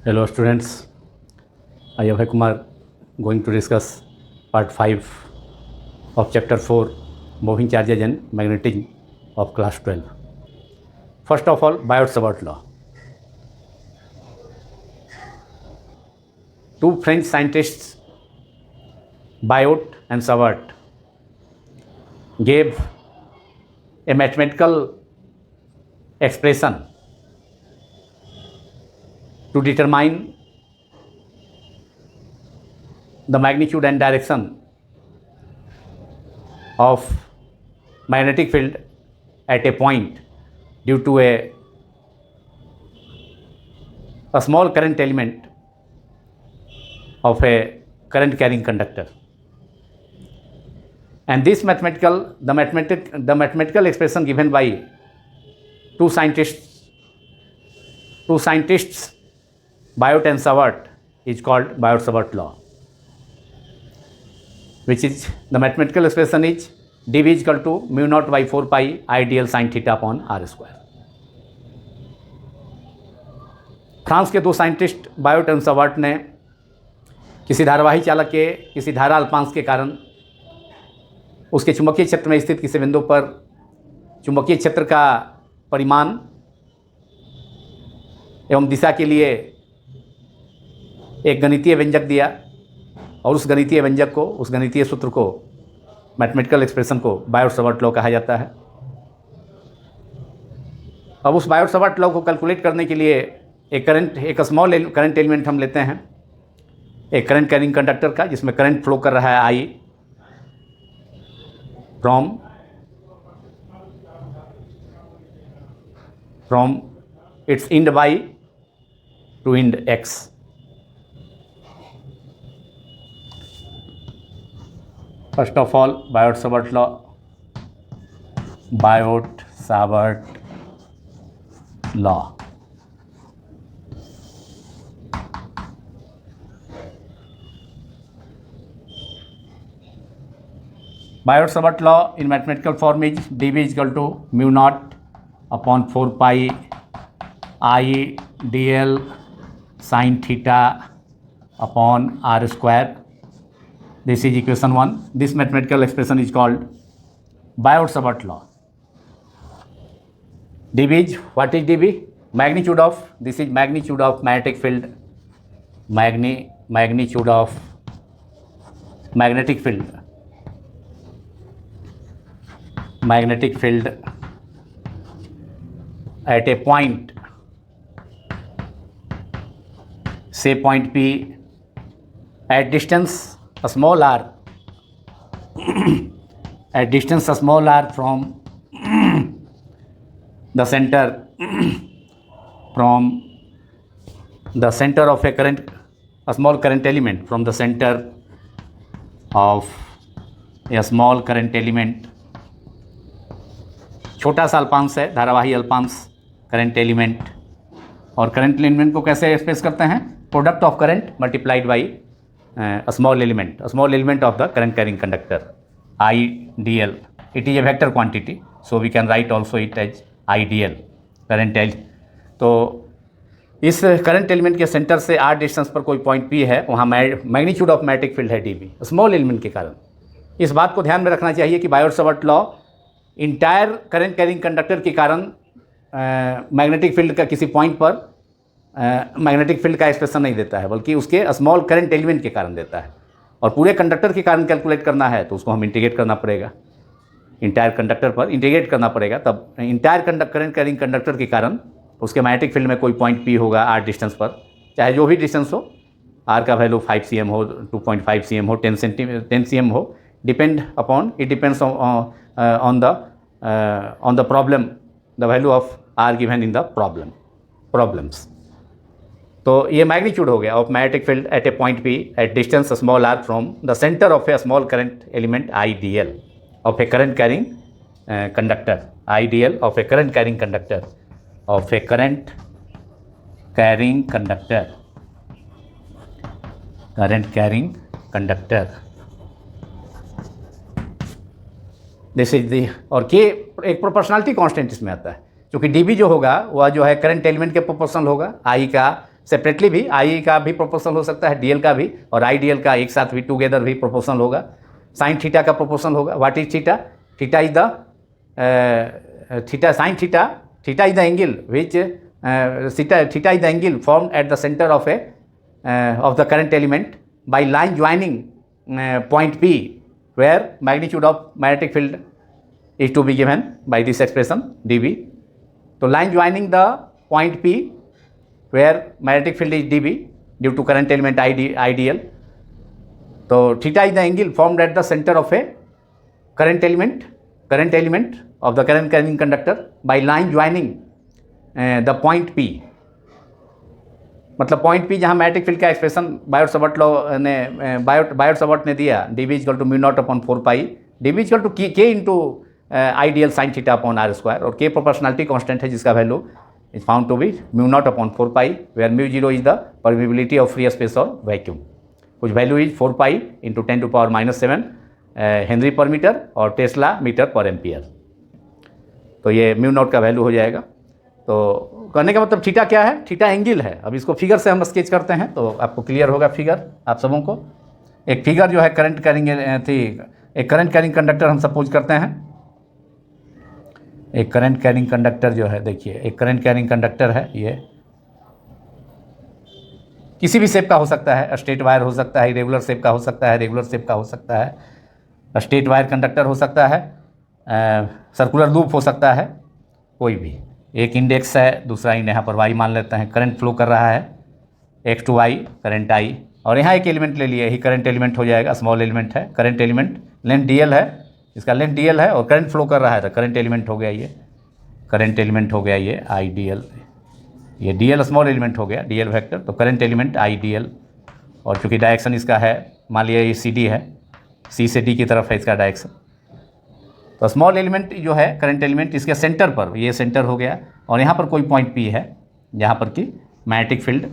Hello students, I am Abhay Kumar going to discuss part 5 of chapter 4 moving charges and magnetism of class 12. First of all, Biot-Savart law. Two French scientists, Biot and Savart, gave a mathematical expression to determine the magnitude and direction of magnetic field at a point due to a small current element of a current carrying conductor. And this mathematical expression given by two scientists Biot and Savart is called Biot-Savart law, which is the mathematical expression is dV is equal to mu naught by 4 pi I dl sin theta upon r square. France के दो scientist Biot and सवार्ट ने किसी धारावाही चालक के किसी धारा अल्पांश के कारण उसके चुंबकीय क्षेत्र में स्थित किसी बिंदु पर चुंबकीय क्षेत्र का परिमाण एवं दिशा के लिए एक गणितीय व्यंजक दिया और उस गणितीय व्यंजक को, उस गणितीय सूत्र को, मैथमेटिकल एक्सप्रेशन को बायोट-सवार्ट लॉ कहा जाता है। अब उस बायोट-सवार्ट लॉ को कैलकुलेट करने के लिए एक स्मॉल करंट एलिमेंट हम लेते हैं, एक करंट कैरिंग कंडक्टर का, जिसमें करंट फ्लो कर रहा है I from its end Y to end X. First of all, Biot-Savart law. Biot-Savart law. Biot-Savart law in mathematical form is dV is equal to mu naught upon 4 pi I dl sin theta upon r square. This is equation 1. This mathematical expression is called Biot-Savart law. dV is, what is dV? Magnitude of, this is magnitude of magnetic field, magnitude of magnetic field at a point, say point P, at distance a small r, at distance a small r from the center of a current, a small current element, from the center of a small current element, छोटा सा अल्पांश है, धारावाही अल्पांश current element. और current element को कैसे express करते हैं? Product of current multiplied by a small element of the current carrying conductor, IDL. It is a vector quantity, so we can write also it as IDL, current L. तो इस current element के centre से r distance पर कोई point P है, वहाँ magnitude of magnetic field है dV, small element के कारण। इस बात को ध्यान में रखना चाहिए कि बायोट-सवार्ट law entire current carrying conductor के कारण मैग्नेटिक फील्ड का किसी पॉइंट पर मैग्नेटिक फील्ड का एक्सप्रेशन नहीं देता है, बल्कि उसके स्मॉल करंट एलिमेंट के कारण देता है। और पूरे कंडक्टर के कारण कैलकुलेट करना है तो उसको हम इंटीग्रेट करना पड़ेगा, इंटायर कंडक्टर पर इंटीग्रेट करना पड़ेगा, तब इंटायर करंट कैरिंग कंडक्टर के कारण उसके मैग्नेटिक फील्ड में कोई पॉइंट P होगा r डिस्टेंस पर, चाहे जो भी डिस्टेंस हो, r का वैल्यू 5 cm हो, 2.5 cm हो, 10 cm हो, depends on the problem, the value of r given in the problems. तो ये मैग्नीट्यूड हो गया of magnetic field eight A point P at distance small r from the centre of A small current element IDL of a current carrying conductor, IDL of a current carrying conductor, of a current carrying conductor. This is the, और के एक proportionality constant इसमें आता है, क्योंकि dB जो होगा वह जो है करंट एलिमेंट के प्रोपोर्शनल होगा, I का सेपरेटली भी आई का भी प्रोपोर्शनल हो सकता है, डीएल का भी, और आई डीएल का एक साथ भी टुगेदर भी प्रोपोर्शनल होगा। साइन थीटा का प्रोपोर्शनल होगा। What is theta? Theta is the theta sine theta, theta is the angle which theta is the angle formed at the centre of the current element by line joining point P, where magnitude of magnetic field is to be given by this expression dB. तो line joining the point P where magnetic field is dB due to current element IDL. तो theta is the angle formed at the center of a current element of the current carrying conductor by line joining the point P. मतलब point P जहाँ magnetic field का expression Biot Savart ने दिया, dB equal to mu not upon 4 pi, dB equal to K into ideal sine theta upon R square, और K proportionality constant है जिसका value is found to be mu not upon 4 pi, where mu zero is the permeability of free space और vacuum, कुछ value is 4 pi into 10⁻⁻7 henry per metre और Tesla metre पर ampere. तो ये mu naught का value हो जाएगा। तो कहने का मतलब थीटा क्या है? थीटा एंगल है। अब इसको फिगर से हम स्केच करते हैं तो आपको क्लियर होगा फिगर आप सबों को। एक फिगर जो है करंट कैरिंग थी, एक करंट कैरिंग कंडक्टर हम सपोज करते हैं, एक करंट कैरिंग कंडक्टर जो है, देखिए एक करंट कैरिंग कंडक्टर है, ये किसी भी शेप का हो सकता है, स्ट्रेट वायर हो सकता है, इरेगुलर शेप का हो सकता है, रेगुलर शेप का हो सकता है, स्ट्रेट वायर कंडक्टर हो सकता है, सर्कुलर लूप हो सकता है, कोई भी। एक इंडेक्स है, दूसरा यहाँ पर वाई मान लेते हैं, करंट फ्लो कर रहा है x to y current I, और यहाँ एक एलिमेंट ले लिया, यही करंट एलिमेंट हो जाएगा, स्मॉल एलिमेंट है, करंट एलिमेंट लेंथ dl है, इसका लेंथ dl है और करंट फ्लो कर रहा है, तो करंट एलिमेंट हो गया ये, करंट एलिमेंट हो गया ये I dl, ये dl स्मॉल एलिमेंट हो गया, dl वेक्टर, तो करंट एलिमेंट I dl, और चूँकि डायरेक्शन इसका है, मान लिया ये CD है, C से D की तरफ है इसका डायरेक्शन, तो स्मॉल एलिमेंट जो है करंट एलिमेंट इसके सेंटर पर, ये सेंटर हो गया, और यहाँ पर कोई पॉइंट P है जहाँ पर कि मैग्नेटिक फील्ड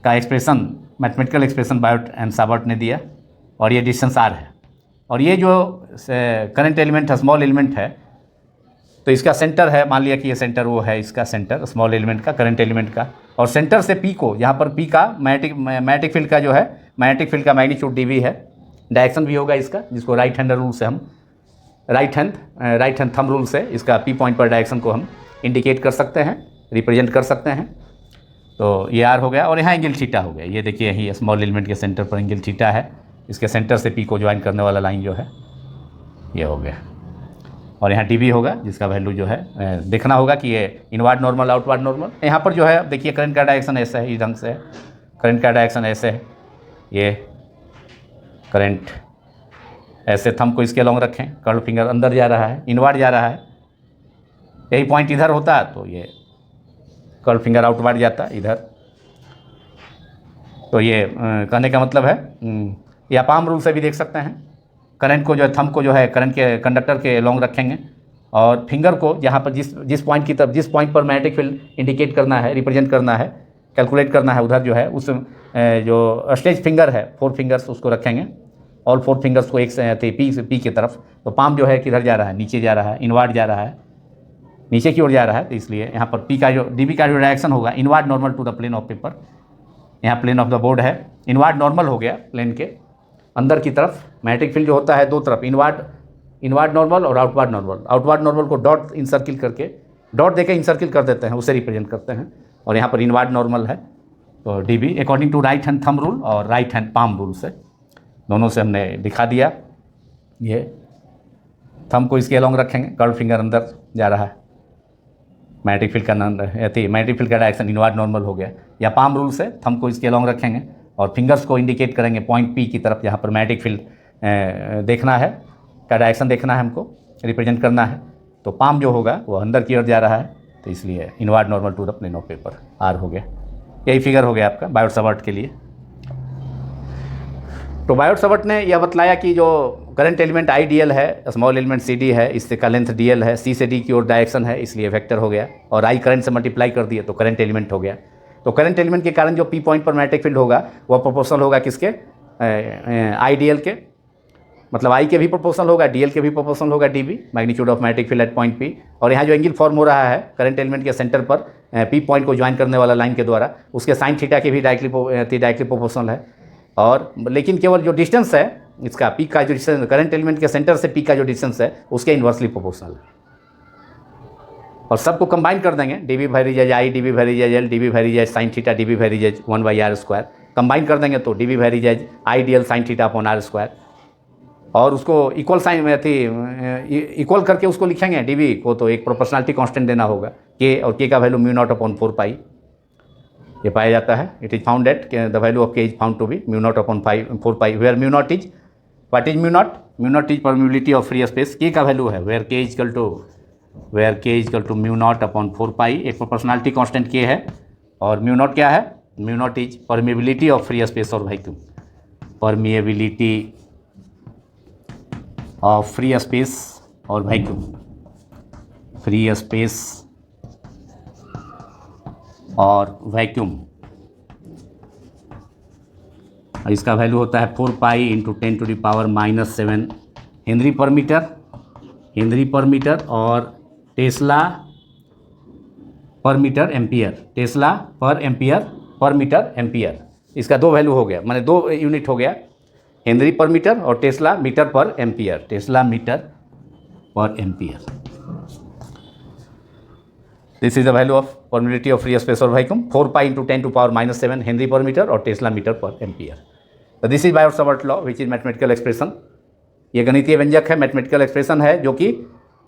का expression, mathematical expression Biot and Savart ने दिया, और ये डिस्टेंस R है, और ये जो करंट एलिमेंट है, स्मॉल एलिमेंट है, तो इसका सेंटर है, मान लिया कि ये सेंटर वो है इसका सेंटर स्मॉल एलिमेंट का, करंट एलिमेंट का, और सेंटर से P को, यहाँ पर P का मैग्नेटिक फील्ड का जो है, मैग्नेटिक फील्ड का मैग्नीट्यूड dV है, डायरेक्शन भी होगा इसका, जिसको राइट हैंड रूल से हम राइट हैंड थंब रूल से इसका P पॉइंट पर डायरेक्शन को हम इंडिकेट कर सकते हैं, रिप्रेजेंट कर सकते हैं। तो ये R हो गया, और यहाँ एंगल थीटा हो गया, ये देखिए यही स्मॉल एलिमेंट के सेंटर पर एंगल थीटा है, इसके सेंटर से P को ज्वाइन करने वाला लाइन जो है ये हो गया, और यहाँ dB होगा जिसका वैल्यू जो है देखना होगा कि ये इनवर्ड नॉर्मल आउटवर्ड नॉर्मल, यहाँ पर जो है देखिए करंट का डायरेक्शन ऐसा है, इस ढंग से है, करंट का डायरेक्शन ऐसे है, ये करंट ऐसे थंब को इसके लॉन्ग रखें, कर्ल फिंगर अंदर जा रहा है, इनवर्ड जा रहा है, यही पॉइंट इधर होता है तो ये कर्ल फिंगर आउटवर्ड जाता इधर। तो ये कहने का मतलब है, या पाम रूल से भी देख सकते हैं, करंट को जो है, थंब को जो है करंट के कंडक्टर के लॉन्ग रखेंगे, और फिंगर को जहाँ पर जिस पॉइंट की तरफ, जिस पॉइंट पर मैग्नेटिक फील्ड इंडिकेट करना है, रिप्रेजेंट करना है, कैलकुलेट करना है, उधर जो है उस जो स्टेज फिंगर है 4 फिंगर्स उसको रखेंगे, ऑल 4 फिंगर्स को एक से P की तरफ। तो पाम जो है किधर जा रहा है, नीचे जा रहा है, इनवर्ड जा रहा है, नीचे की ओर जा रहा है, तो इसलिए यहाँ पर P का जो dB का जो डायरेक्शन होगा, inward normal to the plane of paper, यहाँ प्लेन ऑफ द बोर्ड है, इनवर्ड नॉर्मल हो गया प्लेन के अंदर की तरफ। मैग्नेटिक फील्ड जो होता है दो तरफ, इनवर्ड नॉर्मल और आउटवर्ड नॉर्मल, आउटवर्ड नॉर्मल को डॉट इंसर्किल करके, डॉट देके इंसर्किल कर देते हैं, उसे रिप्रेजेंट करते हैं, और यहाँ पर इनवर्ड नॉर्मल है। तो dB according to right hand thumb rule और राइट हैंड पाम रूल से, दोनों से हमने दिखा दिया। ये थंब को इसके अलॉन्ग रखेंगे, कर्ल फिंगर अंदर जा रहा है, मैग्नेटिक फील्ड का मैग्नेटिक फील्ड का डायरेक्शन इनवर्ड नॉर्मल हो गया, या पाम रूल से थंब को इसके अलॉन्ग रखेंगे और फिंगर्स को इंडिकेट करेंगे पॉइंट P की तरफ, जहाँ पर मैग्नेटिक फील्ड देखना है, का डायरेक्शन देखना है हमको, रिप्रेजेंट करना है। तो पाम जो होगा वो अंदर की ओर जा रहा है, तो इसलिए inward normal to the plane of paper, R हो गया। यही फिगर हो गया आपका बायोट-सावर्ट के लिए। तो बायोट-सावर्ट ने यह बतलाया कि जो करंट एलिमेंट IDL है, स्मॉल एलिमेंट CD है, इससे का लेंथ DL है, C से D की ओर डायरेक्शन है, इसलिए वेक्टर हो गया, और I करंट से मल्टीप्लाई कर दिए तो करंट एलिमेंट हो गया। तो करंट एलिमेंट के कारण जो P पॉइंट पर मैग्नेटिक फील्ड होगा वह प्रोपोर्शनल होगा किसके, IDL के, मतलब I के भी प्रोपोर्शनल होगा, DL के भी प्रोपोर्शनल होगा, dB magnitude of magnetic field at point P। और यहाँ जो एंगल फॉर्म हो रहा है करंट एलिमेंट के सेंटर पर पी पॉइंट को ज्वाइन करने वाला लाइन के द्वारा, उसके साइन थीटा के भी डायरेक्टली प्रोपोर्शनल है। और लेकिन केवल जो डिस्टेंस है इसका, पी का जो डिस्टेंस करंट एलिमेंट के सेंटर से पी का जो डिस्टेंस है उसके इन्वर्सली प्रोपोर्शनल है। और सबको कंबाइन कर देंगे, D V varies I, D V varies L, D V varies sine theta, D V varies 1/r², combine कर देंगे तो D V varies I D L sine theta upon r², और उसको इक्वल साइन में थी equal करके उसको लिखेंगे डी वी को, तो एक प्रोपोर्शनलिटी कांस्टेंट देना होगा के, और के का वैल्यू μ0/4π ये पाया जाता है। It is found at the value of K is found to be μ0/4π, where μ0 is what is μ0 is permeability of free space, K का वैल्यू है वेयर के इज इक्वल टू μ0/4π, एक प्रोपोर्शनलिटी कांस्टेंट के है, और μ0 क्या है, μ0 is permeability of free space और vacuum, permeability of free space और वैक्यूम, फ्री स्पेस और वैक्यूम, इसका वैल्यू होता है 4π × 10⁻⁻7 हेनरी पर मीटर, और टेस्ला पर मीटर एम्पियर, टेस्ला पर मीटर एम्पियर, इसका दो वैल्यू हो गया, माने दो यूनिट हो गया, हेनरी पर मीटर और टेस्ला मीटर पर एम्पियर, टेस्ला मीटर पर ampere. This is the value of permeability of free space और वैक्यूम, 4π × 10⁻⁻7 हेनरी पर मीटर और टेस्ला मीटर पर एम्पियर। तो this is Biot-Savart law which is mathematical expression, ये गणितीय व्यंजक है, मैथमेटिकल एक्सप्रेसन है, जो कि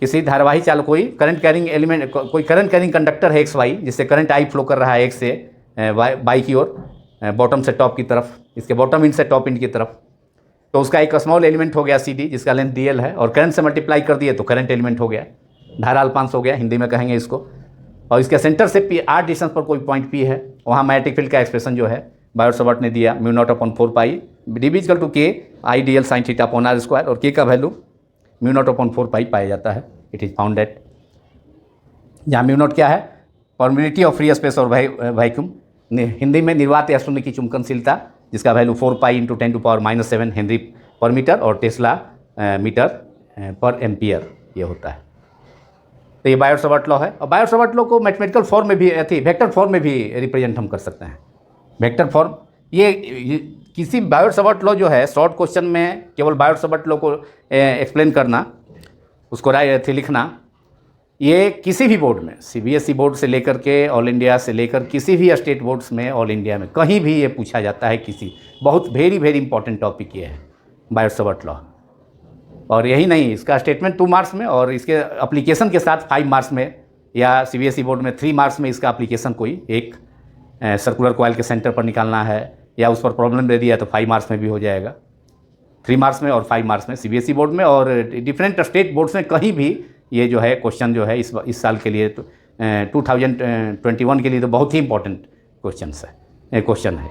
किसी धारावाही चालक कोई करंट कैरिंग एलिमेंट, कोई करंट कैरिंग कंडक्टर है एक्स वाई, जिससे करंट आई फ्लो कर रहा है एक्स से वाई की ओर, बॉटम से टॉप की तरफ, इसके बॉटम इंड से टॉप इंड की तरफ, तो उसका एक स्मॉल एलिमेंट हो गया सी डी, जिसका लेंथ डी एल है, और करंट से मल्टीप्लाई कर दिए तो करंट एलिमेंट हो गया, धारा अल्पांश हो गया, हिंदी में कहेंगे इसको, और इसके सेंटर से पी आर डिस्टेंस पर कोई पॉइंट पी है, वहाँ मैग्नेटिक फील्ड का एक्सप्रेशन जो है बायोट-सावर्ट ने दिया μ0/4π डी बी इक्वल टू के आई D L sine theta upon r², और के का वैल्यू μ0/4π पाया जाता है। इट इज फाउंड एट, जहाँ μ0 क्या है, परमिबिलिटी ऑफ फ्री स्पेस और वैक्यूम, हिंदी में निर्वात या शून्य की चुंबकनशीलता, जिसका वैल्यू 4π × 10⁻⁻7 हेनरी पर मीटर और टेस्ला मीटर पर एम्पियर ये होता है। तो ये बायोट-सावर्ट लॉ है, और बायोट-सावर्ट लॉ को मैथमेटिकल फॉर्म में भी वेक्टर फॉर्म में भी रिप्रेजेंट हम कर सकते हैं, वेक्टर फॉर्म। ये किसी बायोट-सावर्ट लॉ जो है, शॉर्ट क्वेश्चन में केवल बायोट-सावर्ट लॉ को एक्सप्लेन करना, उसको लिखना, ये किसी भी बोर्ड में, सीबीएसई बोर्ड से लेकर के ऑल इंडिया से लेकर किसी भी स्टेट बोर्ड्स में, ऑल इंडिया में कहीं भी ये पूछा जाता है, किसी बहुत वेरी इंपॉर्टेंट टॉपिक ये है बायोट-सावर्ट लॉ। और यही नहीं, इसका स्टेटमेंट 2 मार्क्स में, और इसके एप्लीकेशन के साथ 5 मार्क्स में, या सीबीएसई बोर्ड में 3 मार्क्स में इसका एप्लीकेशन कोई एक सर्कुलर कॉइल के सेंटर पर निकालना है, या उस पर प्रॉब्लम दे दिया तो 5 मार्क्स में भी हो जाएगा, 3 मार्क्स में और 5 मार्क्स में सीबीएसई बोर्ड में, और डिफरेंट स्टेट बोर्ड्स में कहीं भी ये जो है क्वेश्चन जो है इस साल के लिए, तो 2021 के लिए तो बहुत ही इंपॉर्टेंट क्वेश्चन है,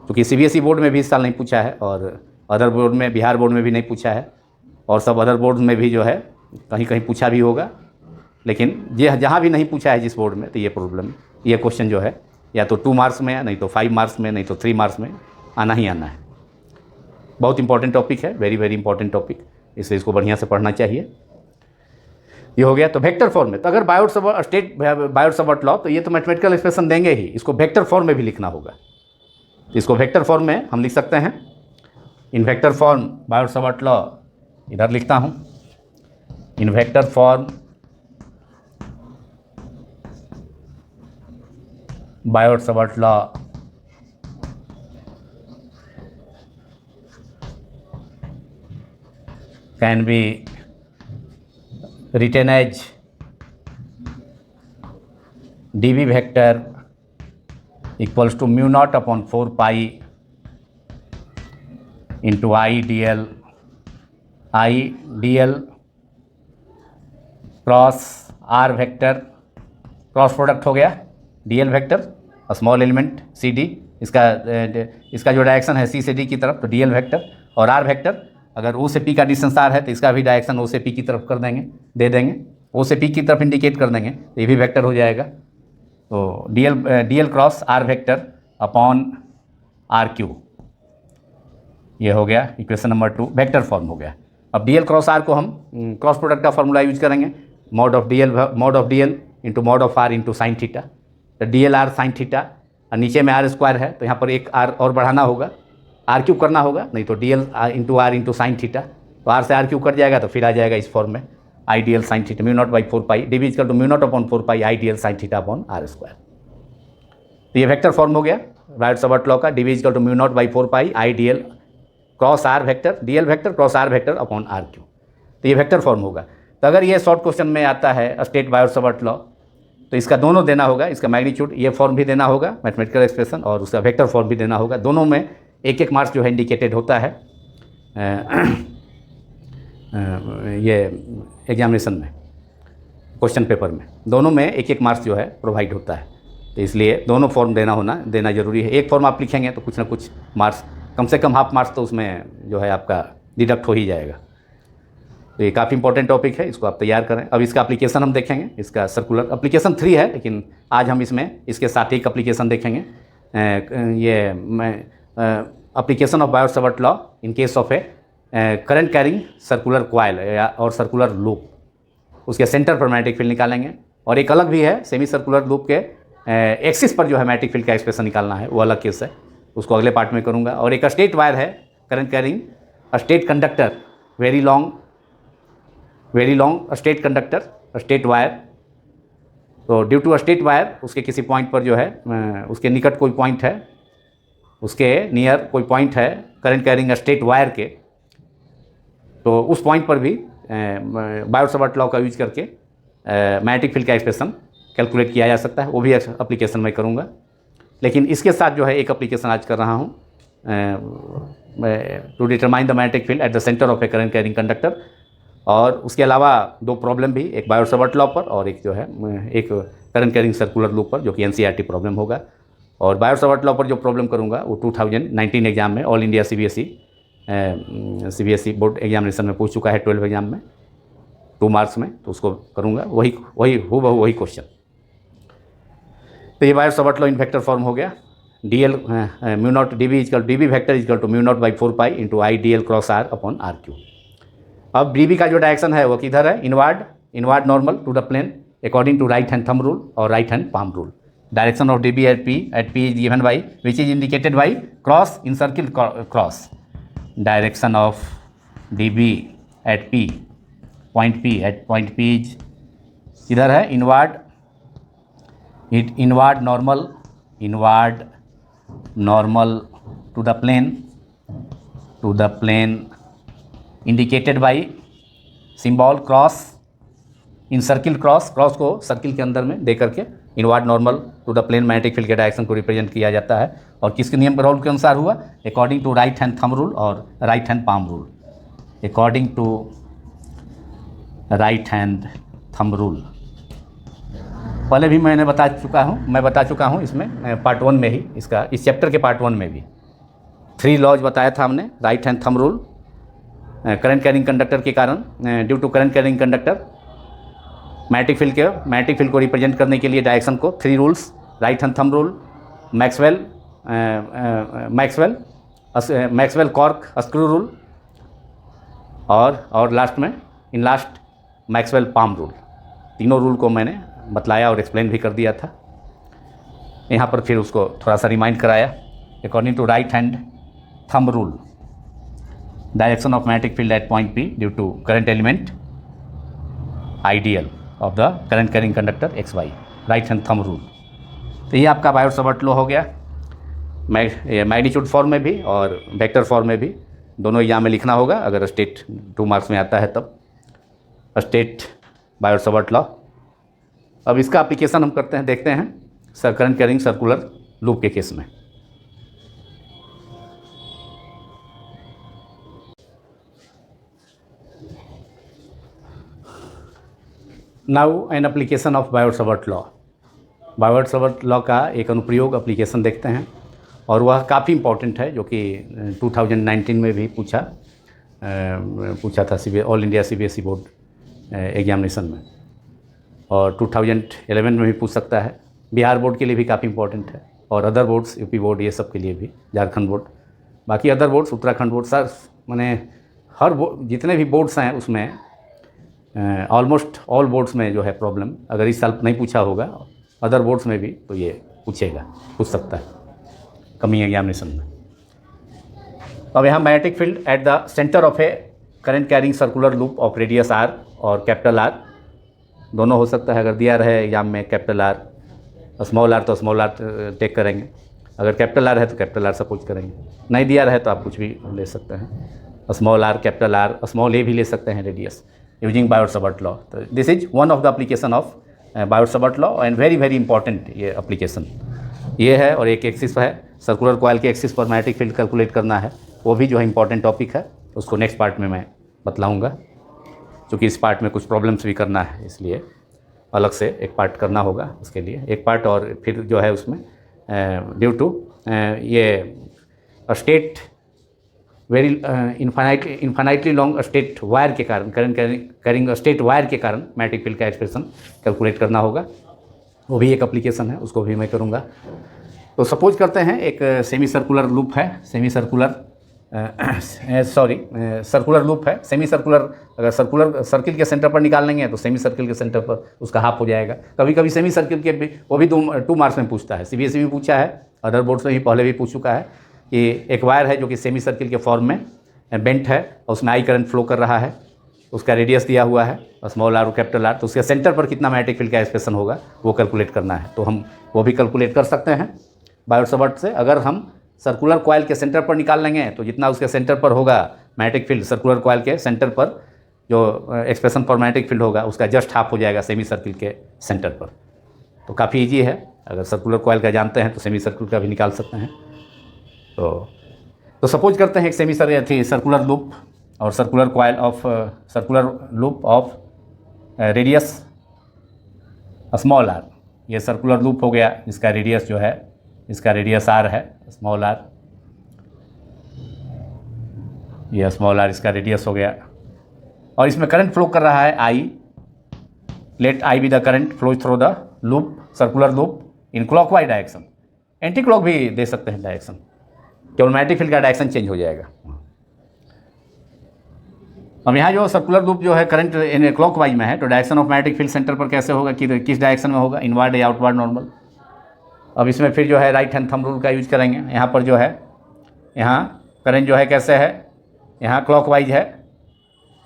क्योंकि सीबीएसई बोर्ड में भी इस साल नहीं पूछा है, और अदर बोर्ड में, बिहार बोर्ड में भी नहीं पूछा है, और सब अदर बोर्ड में भी जो है कहीं कहीं पूछा भी होगा, लेकिन ये जहाँ भी नहीं पूछा है जिस बोर्ड में, तो ये प्रॉब्लम, ये क्वेश्चन जो है या तो 2 मार्क्स में, नहीं तो 5 मार्क्स में, नहीं तो 3 मार्क्स में आना ही आना है। बहुत इंपॉर्टेंट टॉपिक है, वेरी इंपॉर्टेंट टॉपिक, इसलिए इसको बढ़िया से पढ़ना चाहिए। ये हो गया। तो वेक्टर फॉर्म में, तो अगर बायोट-सावर्ट लॉ, तो ये तो मैथमेटिकल एक्सप्रेशन देंगे ही, इसको वेक्टर फॉर्म में भी लिखना होगा। तो इसको वेक्टर फॉर्म में हम लिख सकते हैं, इन वेक्टर फॉर्म बायोट-सावर्ट लॉ, इधर लिखता हूँ, इन vector form Biot-Savart law can be written as dv vector equals to μ0/4π into I dl cross r vector, cross product हो गया dl vector, small element C D, इसका जो डायरेक्शन है सी से D की तरफ, तो dl वेक्टर, और r वेक्टर अगर ओ से पी का डिस्टेंस आर है तो इसका भी डायरेक्शन ओ से पी की तरफ कर देंगे, ओ से पी की तरफ इंडिकेट कर देंगे, तो ये भी वेक्टर हो जाएगा। तो DL cross R vector upon are cube, ये हो गया इक्वेशन नंबर 2, वेक्टर फॉर्म हो गया। अब डीएल क्रॉस आर को हम क्रॉस प्रोडक्ट का फॉर्मूला यूज करेंगे, mod of DL into mod of R into sine theta, तो DL r साइन थीटा, और नीचे में r² है तो यहाँ पर एक r और बढ़ाना होगा, r³ करना होगा, नहीं तो DL into r into sine theta, तो r से r³ कट जाएगा तो फिर आ जाएगा इस फॉर्म में IDL sine theta μ0/4 pi dV equal to μ0/4 pi IDL sine theta upon r²। तो ये वेक्टर फॉर्म हो गया बायोट-सावर्ट लॉ का, dV equal to μ0/4 pi IDL cross r vector, DL vector cross r vector upon r³। तो ये vector form होगा। तो अगर ये शॉर्ट क्वेश्चन में आता है स्टेट बायोट-सावर्ट लॉ, तो इसका दोनों देना होगा, इसका मैग्नीट्यूड ये फॉर्म भी देना होगा मैथमेटिकल एक्सप्रेशन, और उसका वेक्टर फॉर्म भी देना होगा। दोनों में एक एक मार्क्स जो है इंडिकेटेड होता है ये एग्जामिनेशन में, क्वेश्चन पेपर में, दोनों में एक एक मार्क्स जो है प्रोवाइड होता है। तो इसलिए दोनों फॉर्म देना जरूरी है। एक फॉर्म आप लिखेंगे तो कुछ ना कुछ मार्क्स, कम से कम हाफ मार्क्स तो उसमें जो है आपका डिडक्ट हो ही जाएगा। तो ये काफ़ी इंपॉर्टेंट टॉपिक है, इसको आप तैयार करें। अब इसका एप्लीकेशन हम देखेंगे, इसका सर्कुलर एप्लीकेशन 3 है, लेकिन आज हम इसमें इसके साथ एक एप्लीकेशन देखेंगे। ये application of Biot Savart law in case of a current carrying circular coil और सर्कुलर लूप, उसके सेंटर पर मैग्नेटिक फील्ड निकालेंगे। और एक अलग भी है, सेमी सर्कुलर लूप के एक्सिस पर जो है मैग्नेटिक फील्ड का एक्सप्रेशन निकालना है, वो अलग केस है, उसको अगले पार्ट में करूँगा। और एक स्टेट वायर है current carrying state conductor, very long state conductor state wire. तो ड्यू टू स्टेट वायर, उसके किसी पॉइंट पर जो है उसके निकट कोई पॉइंट है, उसके नियर कोई पॉइंट है करंट कैरिंग स्टेट वायर के, तो उस पॉइंट पर भी बायोट-सावर्ट लॉ का यूज करके मैग्नेटिक फील्ड का एक्सप्रेशन कैलकुलेट किया जा सकता है, वो भी एप्लीकेशन में करूँगा। लेकिन इसके साथ जो है एक एप्लीकेशन आज कर रहा हूँ, to determine the magnetic field at the centre of a current carrying conductor. और उसके अलावा 2 प्रॉब्लम भी, एक बायोट-सावर्ट लॉ पर और एक जो है एक करंट कैरिंग सर्कुलर लूप पर, जो कि NCERT प्रॉब्लम होगा। और बायोट-सावर्ट लॉ पर जो प्रॉब्लम करूँगा वो 2019 एग्जाम में all India CBSE board examination में पूछ चुका है 12 एग्जाम में 2 मार्क्स में, तो उसको करूँगा, वही क्वेश्चन। तो ये Biot Savart law in vector form हो गया, DL μ0 dV vector equal to μ0/4 pi into IDL cross r upon r³। अब dV का जो डायरेक्शन है वो किधर है, inward normal to the plane according to right hand thumb rule और right hand palm rule. Direction of dV at P is given by which is indicated by cross in circle cross। Direction of dV at P, point P is इधर है inward normal to the plane indicated by symbol cross in circle cross को circle के अंदर में दे करके inward normal to the plane magnetic field के direction को रिप्रेजेंट किया जाता है। और किसके नियम के रूल के अनुसार हुआ, according to right hand thumb rule और right hand palm rule. According to right hand thumb rule पहले भी मैं बता चुका हूँ इसमें पार्ट 1 में ही, इस चैप्टर के पार्ट 1 में भी 3 लॉज बताया था हमने। Right hand thumb rule, current carrying conductor के कारण, due to current carrying conductor magnetic field को रिप्रेजेंट करने के लिए डायरेक्शन को 3 rules, right hand thumb rule, Maxwell corkscrew rule और लास्ट मैक्सवेल पाम रूल। तीनों रूल को मैंने बतलाया और एक्सप्लेन भी कर दिया था। यहाँ पर फिर उसको थोड़ा सा रिमाइंड कराया। According to right hand thumb rule, direction of magnetic field at point P due to current element ideal of the current carrying conductor XY, right hand thumb rule. तो ये आपका बायोट-सावर्ट लॉ हो गया, magnitude form में भी और vector form में भी, दोनों एग्जाम में लिखना होगा अगर स्टेट 2 मार्क्स में आता है तब, स्टेट बायोट-सावर्ट लॉ। अब इसका एप्लीकेशन हम देखते हैं करंट कैरिंग सर्कुलर लूप के केस में। Now an application of Biot Savart law. Biot-Savart law का एक अनुप्रयोग एप्लीकेशन देखते हैं, और वह काफ़ी इम्पोर्टेंट है, जो कि 2019 में भी पूछा था all India CBSE board examination में, और 2011 में भी पूछ सकता है। बिहार बोर्ड के लिए भी काफ़ी इम्पोर्टेंट है, और अदर बोर्ड्स यूपी बोर्ड ये सब के लिए भी, झारखंड बोर्ड, बाकी other boards, Uttarakhand board, sir मैंने हर जितने भी बोर्ड्स हैं उसमें ऑलमोस्ट ऑल बोर्ड्स में जो है प्रॉब्लम, अगर इस साल नहीं पूछा होगा अदर बोर्ड्स में भी तो ये पूछ सकता है कमिंग एग्जामिनेशन में। अब यहाँ magnetic field at the centre of a current carrying circular loop of radius R और कैपिटल आर, दोनों हो सकता है। अगर दिया रहे एग्जाम में कैपिटल आर, स्मॉल आर तो स्मॉल आर टेक करेंगे, अगर कैपिटल आर है तो कैपिटल आर सपोज करेंगे, नहीं दिया रहे तो आप कुछ भी ले सकते हैं, small R, capital R, small A भी ले सकते हैं रेडियस यूजिंग बायोट-सावर्ट लॉ। तो this is one of the application of Biot Savart law and very very important ये एप्लीकेशन ये है। और एक एक्सिस है सर्कुलर कॉइल के एक्सिस पर मैग्नेटिक फील्ड कैलकुलेट करना है, वो भी जो है इंपॉर्टेंट टॉपिक है, उसको नेक्स्ट पार्ट में मैं बतलाऊँगा, क्योंकि इस पार्ट में कुछ प्रॉब्लम्स भी करना है, इसलिए अलग से एक पार्ट करना होगा उसके लिए एक पार्ट। और फिर जो है उसमें ड्यू टू ये state very infinitely long state wire के कारण, करंट कैरिंग स्टेट वायर के कारण मैग्नेटिक फील्ड का एक्सप्रेशन कैलकुलेट करना होगा, वो भी एक एप्लीकेशन है, उसको भी मैं करूँगा। तो सपोज करते हैं एक सेमी सर्कुलर लूप है, सर्कुलर लूप है, सेमी सर्कुलर। अगर सर्कुलर सर्किल के सेंटर पर निकाल लेंगे तो सेमी सर्किल के सेंटर पर उसका हाफ हो जाएगा। कभी कभी सेमी सर्किल के भी वो भी 2 मार्क्स में पूछता है, CBSE भी पूछा है, अदर बोर्ड्स में भी पहले भी पूछ चुका है कि एक वायर है जो कि सेमी सर्किल के फॉर्म में बेंट है और उसमें आई करंट फ्लो कर रहा है, उसका रेडियस दिया हुआ है स्मॉल आर और कैपिटल आर, तो उसके सेंटर पर कितना मैग्नेटिक फील्ड का एक्सप्रेशन होगा वो कैलकुलेट करना है। तो हम वो भी कैलकुलेट कर सकते हैं बायोट-सावर्ट से। अगर हम सर्कुलर कॉइल के सेंटर पर निकाल लेंगे तो जितना उसके सेंटर पर होगा मैग्नेटिक फील्ड, सर्कुलर कॉइल के सेंटर पर जो एक्सप्रेशन फॉर मैग्नेटिक फील्ड होगा उसका जस्ट हाफ हो जाएगा सेमी सर्किल के सेंटर पर। तो काफ़ी इजी है, अगर सर्कुलर कॉइल का जानते हैं तो सेमी सर्किल का भी निकाल सकते हैं। तो सपोज करते हैं एक सेमी सर्कुलर लूप और circular loop of radius small R. ये सर्कुलर लूप हो गया जिसका रेडियस जो है, इसका रेडियस आर है, स्मॉल आर, यह स्मॉल आर इसका रेडियस हो गया, और इसमें करंट फ्लो कर रहा है I. Let I be the current flow through the loop, circular loop in clockwise direction, anti clock भी दे सकते हैं डायरेक्शन, केवल मैग्नेटिक फील्ड का डायरेक्शन चेंज हो जाएगा। अब यहाँ जो सर्कुलर लूप जो है करंट इन क्लॉकवाइज में है, तो direction of magnetic field centre पर कैसे होगा कि किस डायरेक्शन में होगा, इनवर्ड या आउटवर्ड नॉर्मल। अब इसमें फिर जो है राइट हैंड थंब रूल का यूज करेंगे। यहाँ पर जो है, यहाँ करंट जो है कैसे है, यहाँ क्लॉकवाइज है,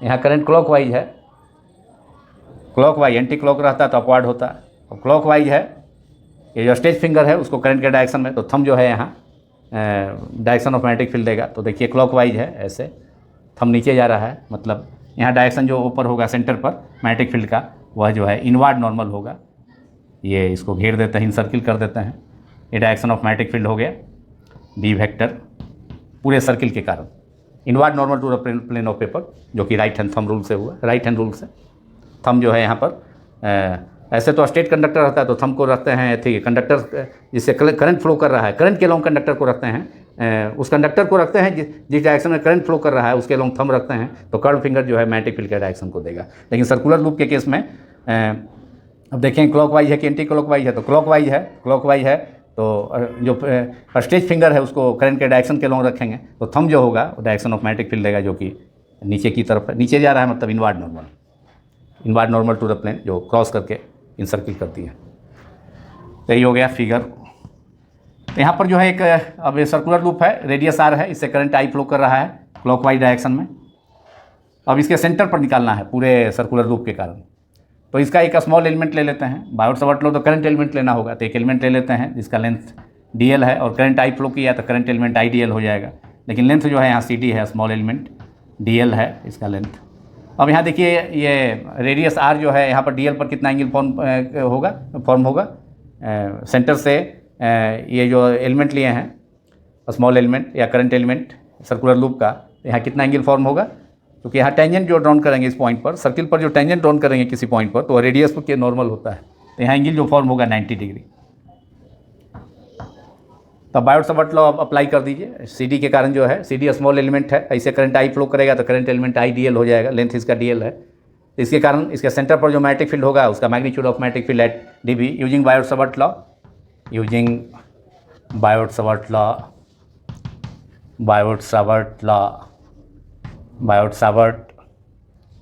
यहाँ करंट क्लॉकवाइज है, क्लॉकवाइज, एंटी क्लॉक रहता तो अपवर्ड होता, अब क्लॉकवाइज है। ये जो स्टेज फिंगर है उसको करंट के डायरेक्शन में, तो थंब जो है यहाँ डायरेक्शन ऑफ मैग्नेटिक फील्ड देगा। तो देखिए क्लॉकवाइज है, ऐसे थंब नीचे जा रहा है, मतलब यहाँ डायरेक्शन जो ऊपर होगा सेंटर पर मैग्नेटिक फील्ड का, वह जो है इनवर्ड नॉर्मल होगा। ये इसको घेर देते हैं, इनसर्किल कर देते हैं, ये डायरेक्शन ऑफ मैग्नेटिक फील्ड हो गया डी वेक्टर पूरे सर्किल के कारण, inward normal to the plane of paper, जो कि राइट हैंड थंब रूल से हुआ। राइट हैंड रूल से थंब जो है यहाँ पर ऐसे तो स्टेट कंडक्टर रहता है तो थंब को रखते हैं, ठीक है, कंडक्टर जिससे करंट फ्लो कर रहा है, करंट के लॉन्ग कंडक्टर को रखते हैं, उस कंडक्टर को रखते हैं जिस डायरेक्शन में करंट फ्लो कर रहा है उसके लॉन्ग थंब रखते हैं, तो कर्व फिंगर जो है मैग्नेटिक फील्ड के डायरेक्शन को देगा। लेकिन सर्कुलर लूप के केस में अब देखें क्लॉकवाइज है कि एंटी क्लॉकवाइज है, तो क्लॉकवाइज है, क्लॉकवाइज है तो जो स्टेज फिंगर है उसको करंट के डायरेक्शन के लॉन्ग रखेंगे, तो थंब जो होगा वो डायरेक्शन ऑफ मैग्नेटिक फील्ड देगा, जो कि नीचे की तरफ नीचे जा रहा है, मतलब inward normal to the plane, जो क्रॉस करके इनसर्किल करती है। तो यही हो गया फिगर। तो यहाँ पर जो है एक अब ये सर्कुलर लूप है, रेडियस आर है, इससे करंट आई फ्लो कर रहा है क्लॉकवाइज डायरेक्शन में। अब इसके सेंटर पर निकालना है पूरे सर्कुलर लूप के कारण, तो इसका एक स्मॉल एलिमेंट ले लेते हैं। बायोट-सावर्ट लॉ तो करंट एलिमेंट लेना होगा, तो एक एलिमेंट ले लेते हैं जिसका लेंथ dl है और करंट आई फ्लो किया तो करंट एलिमेंट idl हो जाएगा, लेकिन लेंथ जो है यहाँ cd है, स्मॉल एलिमेंट dl है इसका लेंथ। अब यहाँ देखिए ये रेडियस r जो है, यहाँ पर dl पर कितना एंगल फॉर्म होगा सेंटर से ये जो एलिमेंट लिए हैं स्मॉल एलिमेंट या करंट एलिमेंट सर्कुलर लूप का, यहाँ कितना एंगल फॉर्म होगा, क्योंकि यहाँ टेंजेंट जो ड्रॉन करेंगे इस पॉइंट पर, सर्किल पर जो टेंजेंट ड्रॉन करेंगे किसी पॉइंट पर, तो रेडियस पर के नॉर्मल होता है, तो यहाँ एंगल जो फॉर्म होगा 90 डिग्री। तब बायोट-सावर्ट लॉ अप्लाई कर दीजिए। CD के कारण जो है, CD स्मॉल एलिमेंट है, ऐसे करंट आई फ्लो करेगा तो करंट एलिमेंट IDL हो जाएगा, लेंथ इसका DL है। इसके कारण इसके सेंटर पर जो मैग्नेटिक फील्ड होगा उसका magnitude of magnetic field eight dB using Biot Savart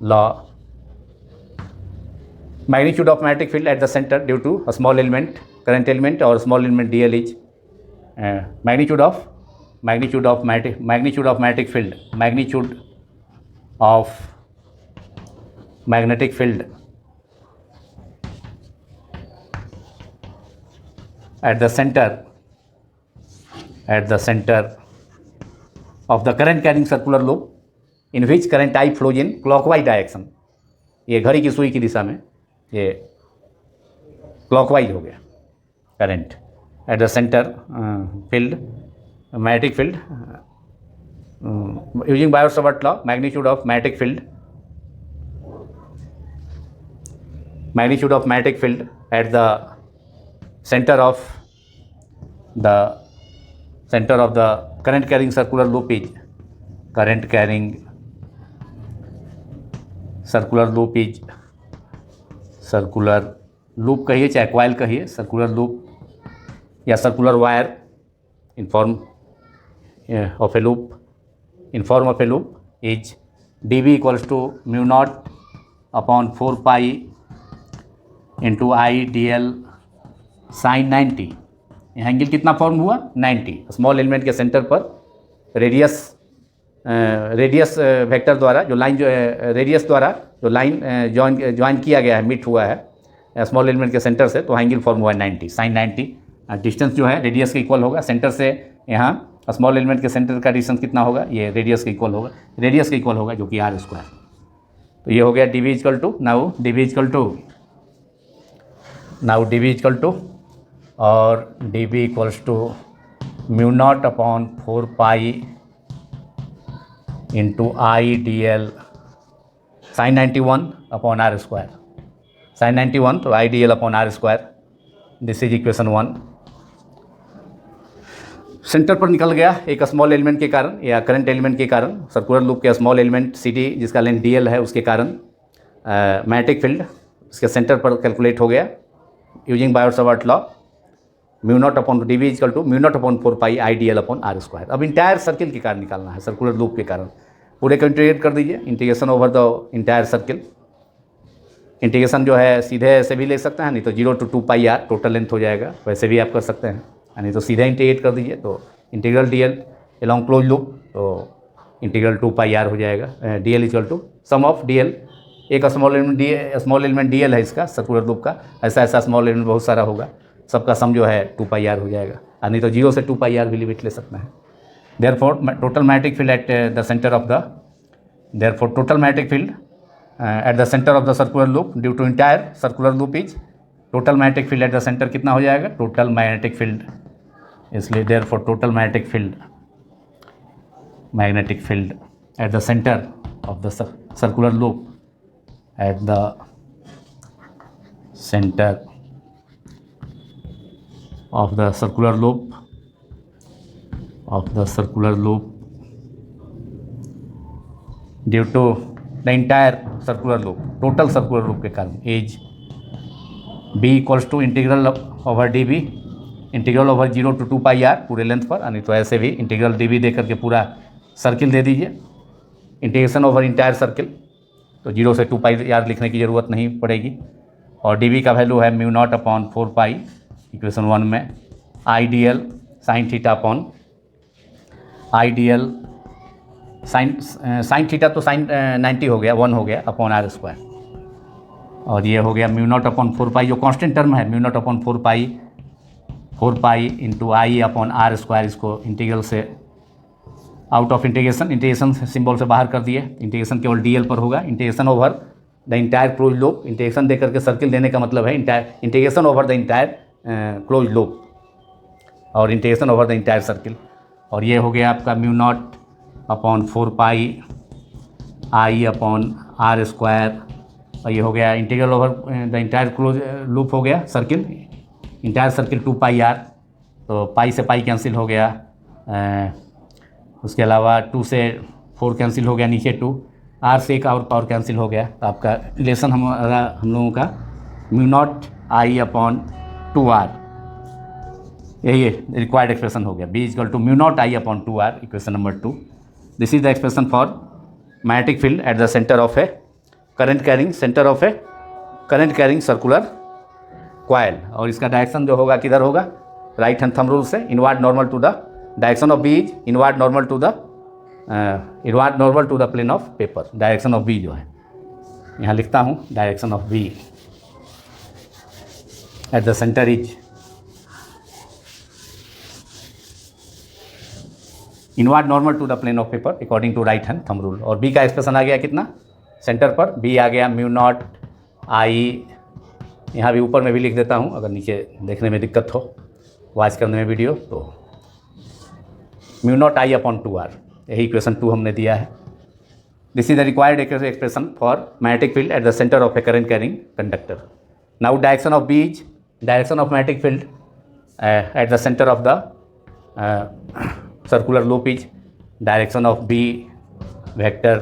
law, magnitude of magnetic field at the center due to a small element, current element or small element dl is magnitude of magnetic field, magnitude of magnetic field at the center of the current carrying circular loop in which current I flows in clockwise direction. ये घड़ी की सुई की दिशा में ये clockwise हो गया current at the centre field magnetic field using Biot Savart law magnitude of magnetic field at the center of the current carrying circular loop is circular loop कहिए चाहे कॉइल कहिए, सर्कुलर लूप या circular wire in form of a loop is dB equals to mu not upon 4 pi into I D L sine 90। यहाँ angle कितना form हुआ 90। Small element के centre पर radius vector द्वारा जो लाइन रेडियस द्वारा जो लाइन ज्वाइन किया गया है, मीट हुआ है स्मॉल एलिमेंट के सेंटर से, तो एंगल फॉर्म हुआ है 90 साइन 90। डिस्टेंस जो है रेडियस के इक्वल होगा, सेंटर से यहाँ स्मॉल एलिमेंट के सेंटर का डिस्टेंस कितना होगा, ये रेडियस के इक्वल होगा जो कि r स्क्वायर। तो ये हो गया dB equal to now dB equal to और dB equals to mu not upon 4 pi into I D L sine 91 upon r square. Sine 91 तो I D L upon r square. This is equation 1। Centre पर निकल गया एक small element के कारण या current element के कारण, सर्कुलर लूप के स्मॉल एलिमेंट सी डी जिसका लेंथ डी एल है उसके कारण मैग्नेटिक फील्ड उसके सेंटर पर कैलकुलेट हो गया using Biot Savart law. Mu not upon dB equal to mu not upon 4 pi I D L upon r square. अब इंटायर सर्किल के कारण निकालना है, सर्कुलर लूप के कारण। पूरे को इंटीग्रेट कर दीजिए, integration over the entire circle. Integration जो है सीधे ऐसे भी ले सकते हैं, नहीं तो 0 to 2 pi r total length हो जाएगा, वैसे भी आप कर सकते हैं, नहीं तो सीधे इंटीग्रेट कर दीजिए तो integral D L along close loop तो इंटीग्रल 2 पाई r हो जाएगा। D L equal to sum of D L, एक स्मॉल एलिमेंट डी एल है इसका सर्कुलर लूप का, ऐसा स्मॉल एलिमेंट बहुत सारा होगा, सबका सम जो है 2 पाई r हो जाएगा, नहीं तो 0 से 2 पाई r भी लिमिट ले सकते हैं। Therefore total magnetic field at the centre of the circular loop due to entire circular loop is total magnetic field at the centre कितना हो जाएगा, टोटल मैग्नेटिक फील्ड, इसलिए therefore total magnetic field at the centre of the circular loop at the centre of the circular loop due to the entire circular loop, total circular loop के कारण is b equals to integral over dB, integral over 0 to 2 pi r पूरे length पर, नहीं तो ऐसे भी integral dB दे करके पूरा सर्किल दे दीजिए, इंटीग्रेशन ओवर इंटायर सर्किल, तो 0 से 2 पाई r लिखने की ज़रूरत नहीं पड़ेगी। और dB का वैल्यू है mu not upon 4 pi equation 1 में आई D L sine theta upon I D L sine theta तो साइन 90 हो गया, 1 हो गया अपॉन r स्क्वायर, और ये हो गया म्यू नॉट अपॉन 4 पाई जो कांस्टेंट टर्म है, mu not upon 4 pi into I upon r square. इसको इंटीग्रल से आउट ऑफ इंटीग्रेशन सिंबल से बाहर कर दिए, इंटीग्रेशन केवल डी एल पर होगा, integration over the entire close loop, integration दे करके सर्किल देने का मतलब है integration over the entire close loop और integration over the entire circle. और ये हो गया आपका mu not upon 4 pi I upon r square, और ये हो गया integral over the entire close loop हो गया circle, entire circle 2 pi r, तो पाई से पाई कैंसिल हो गया, उसके अलावा 2 से 4 कैंसिल हो गया, नीचे 2, r से एक और पावर कैंसिल हो गया, तो आपका रिलेशन हम लोगों का mu naught I upon 2r, यही रिक्वायर्ड एक्सप्रेशन हो गया, b equal to mu naught I upon 2r, equation number 2। This is the expression for magnetic field at the centre of a current carrying, centre of a current carrying circular coil, और इसका direction जो होगा किधर होगा, right hand thumb rule से inward normal to the direction of B is inward normal to the plane of paper. Direction of B जो है, यहाँ लिखता हूँ direction of B at the centre is inward normal to the plane of paper according to right hand thumb rule. और B का expression आ गया कितना, सेंटर पर बी आ गया म्यू नॉट आई, यहाँ भी ऊपर में भी लिख देता हूँ अगर नीचे देखने में दिक्कत हो वॉच करने में वीडियो, तो mu naught I upon 2r, यही इक्वेशन 2 हमने दिया है। This is the required expression for magnetic field at the centre of a current carrying conductor. Now direction of B is direction of magnetic field at the centre of the circular loop is direction of B vector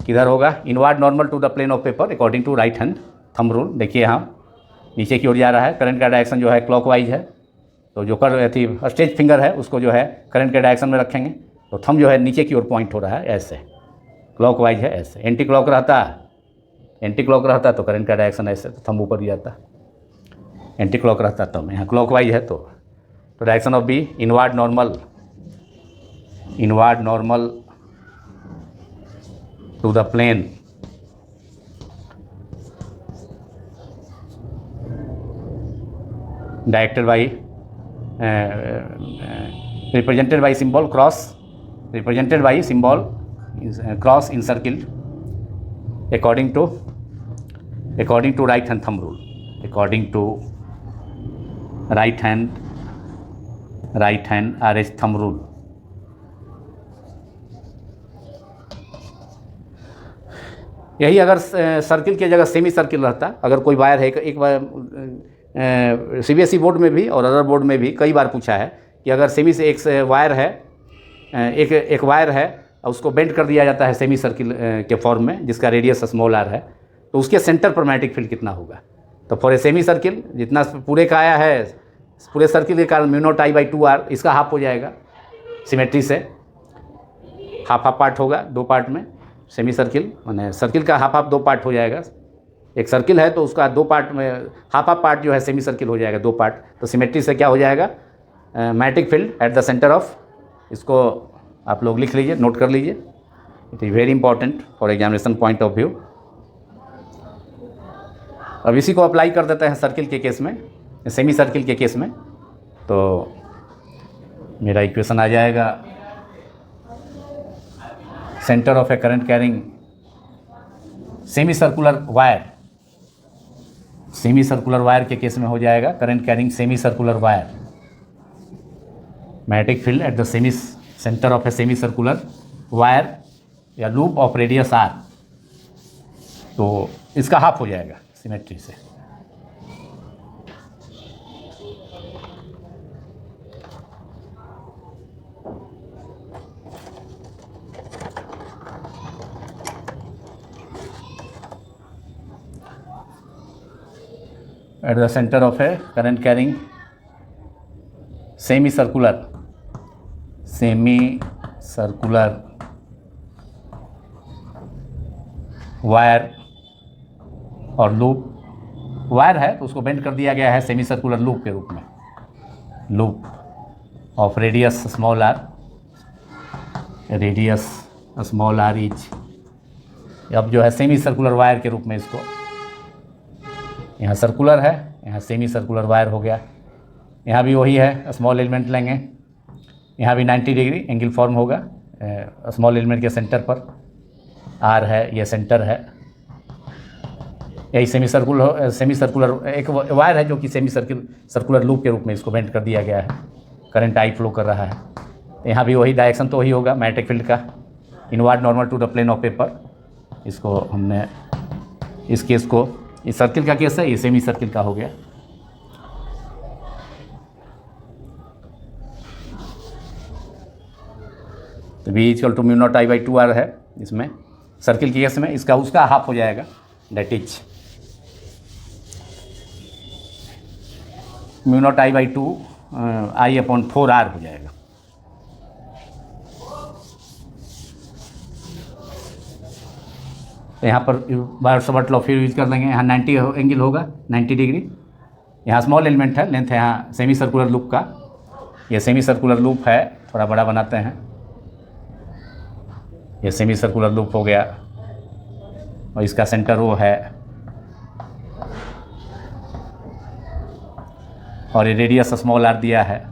किधर होगा, inward normal to the plane of paper according to right hand thumb rule. देखिए यहाँ नीचे की ओर जा रहा है, current का डायरेक्शन जो है क्लॉकवाइज है, तो जो थी स्टेज फिंगर है उसको जो है करंट के डायरेक्शन में रखेंगे, तो थंब जो है नीचे की ओर पॉइंट हो रहा है, ऐसे क्लॉकवाइज है ऐसे। एंटी क्लॉक रहता तो करंट का डायरेक्शन ऐसे, तो थंब ऊपर ही जाता। एंटी क्लॉक रहता तो यहाँ क्लॉकवाइज है, तो direction of B inward normal to the plane directed by represented by symbol cross encircled according to right hand thumb rule, right hand RH thumb rule। यही अगर सर्किल की जगह सेमी सर्किल रहता, अगर कोई वायर है, एक बार CBSE बोर्ड में भी और अदर बोर्ड में भी कई बार पूछा है कि अगर सेमी से एक वायर है, एक वायर है और उसको बेंड कर दिया जाता है सेमी सर्किल के फॉर्म में जिसका रेडियस स्मॉल r है, तो उसके सेंटर पर मैग्नेटिक फील्ड कितना होगा। तो फॉर ए सेमी सर्किल जितना पूरे का आया है, पूरे सर्किल के कारण mu naught I by 2r, इसका हाफ हो जाएगा सिमेट्री से, हाफ पार्ट होगा 2 पार्ट में। सेमी सर्किल माने सर्किल का हाफ 2 पार्ट हो जाएगा। एक सर्किल है तो उसका 2 पार्ट में हाफ पार्ट जो है सेमी सर्किल हो जाएगा 2 पार्ट, तो सिमेट्री से क्या हो जाएगा, magnetic field at the centre of, इसको आप लोग लिख लीजिए, नोट कर लीजिए, it is very important for examination point of view. अब इसी को अप्लाई कर देते हैं सर्किल के केस में, सेमी सर्किल के केस में, तो मेरा इक्वेशन आ जाएगा centre of a current carrying semi circular wire के केस में हो जाएगा current carrying semi circular wire, magnetic field at the centre of a semicircular wire या लूप ऑफ रेडियस r, तो इसका हाफ हो जाएगा सिमेट्री से। at the center of a current carrying semicircular wire और लूप, वायर है तो उसको बेंड कर दिया गया है सेमी सर्कुलर लूप के रूप में, loop of radius small r is, अब जो है सेमी सर्कुलर वायर के रूप में इसको, यहाँ सर्कुलर है, यहाँ सेमी सर्कुलर वायर हो गया, यहाँ भी वही है, स्मॉल एलिमेंट लेंगे, यहाँ भी 90 डिग्री एंगल फॉर्म होगा स्मॉल एलिमेंट के सेंटर पर, r है, ये सेंटर है, यही सेमी सर्कुलर एक वायर है जो कि सेमी सर्कुलर लूप के रूप में इसको बेंड कर दिया गया है, करंट आई फ्लो कर रहा है। यहाँ भी वही डायरेक्शन तो वही होगा मैग्नेटिक फील्ड का, inward normal to the plane of paper. इसको हमने इस केस को, इस सर्किल का केस है, ये सेमी सर्किल का हो गया। तो v equal to mu naught I by 2r है इसमें सर्किल के केस में, इसका उसका हाफ हो जाएगा, that is mu naught I by 2 I upon 4r हो जाएगा। तो यहाँ पर बायर-सावर्त लॉ फिर यूज़ कर देंगे। यहाँ 90 एंगल होगा, 90 डिग्री। यहाँ स्मॉल एलिमेंट है, लेंथ है यहाँ सेमी सर्कुलर लूप का। ये सेमी सर्कुलर लूप है, थोड़ा बड़ा बनाते हैं। ये सेमी सर्कुलर लूप हो गया और इसका सेंटर वो है और ये रेडियस स्मॉल आर दिया है।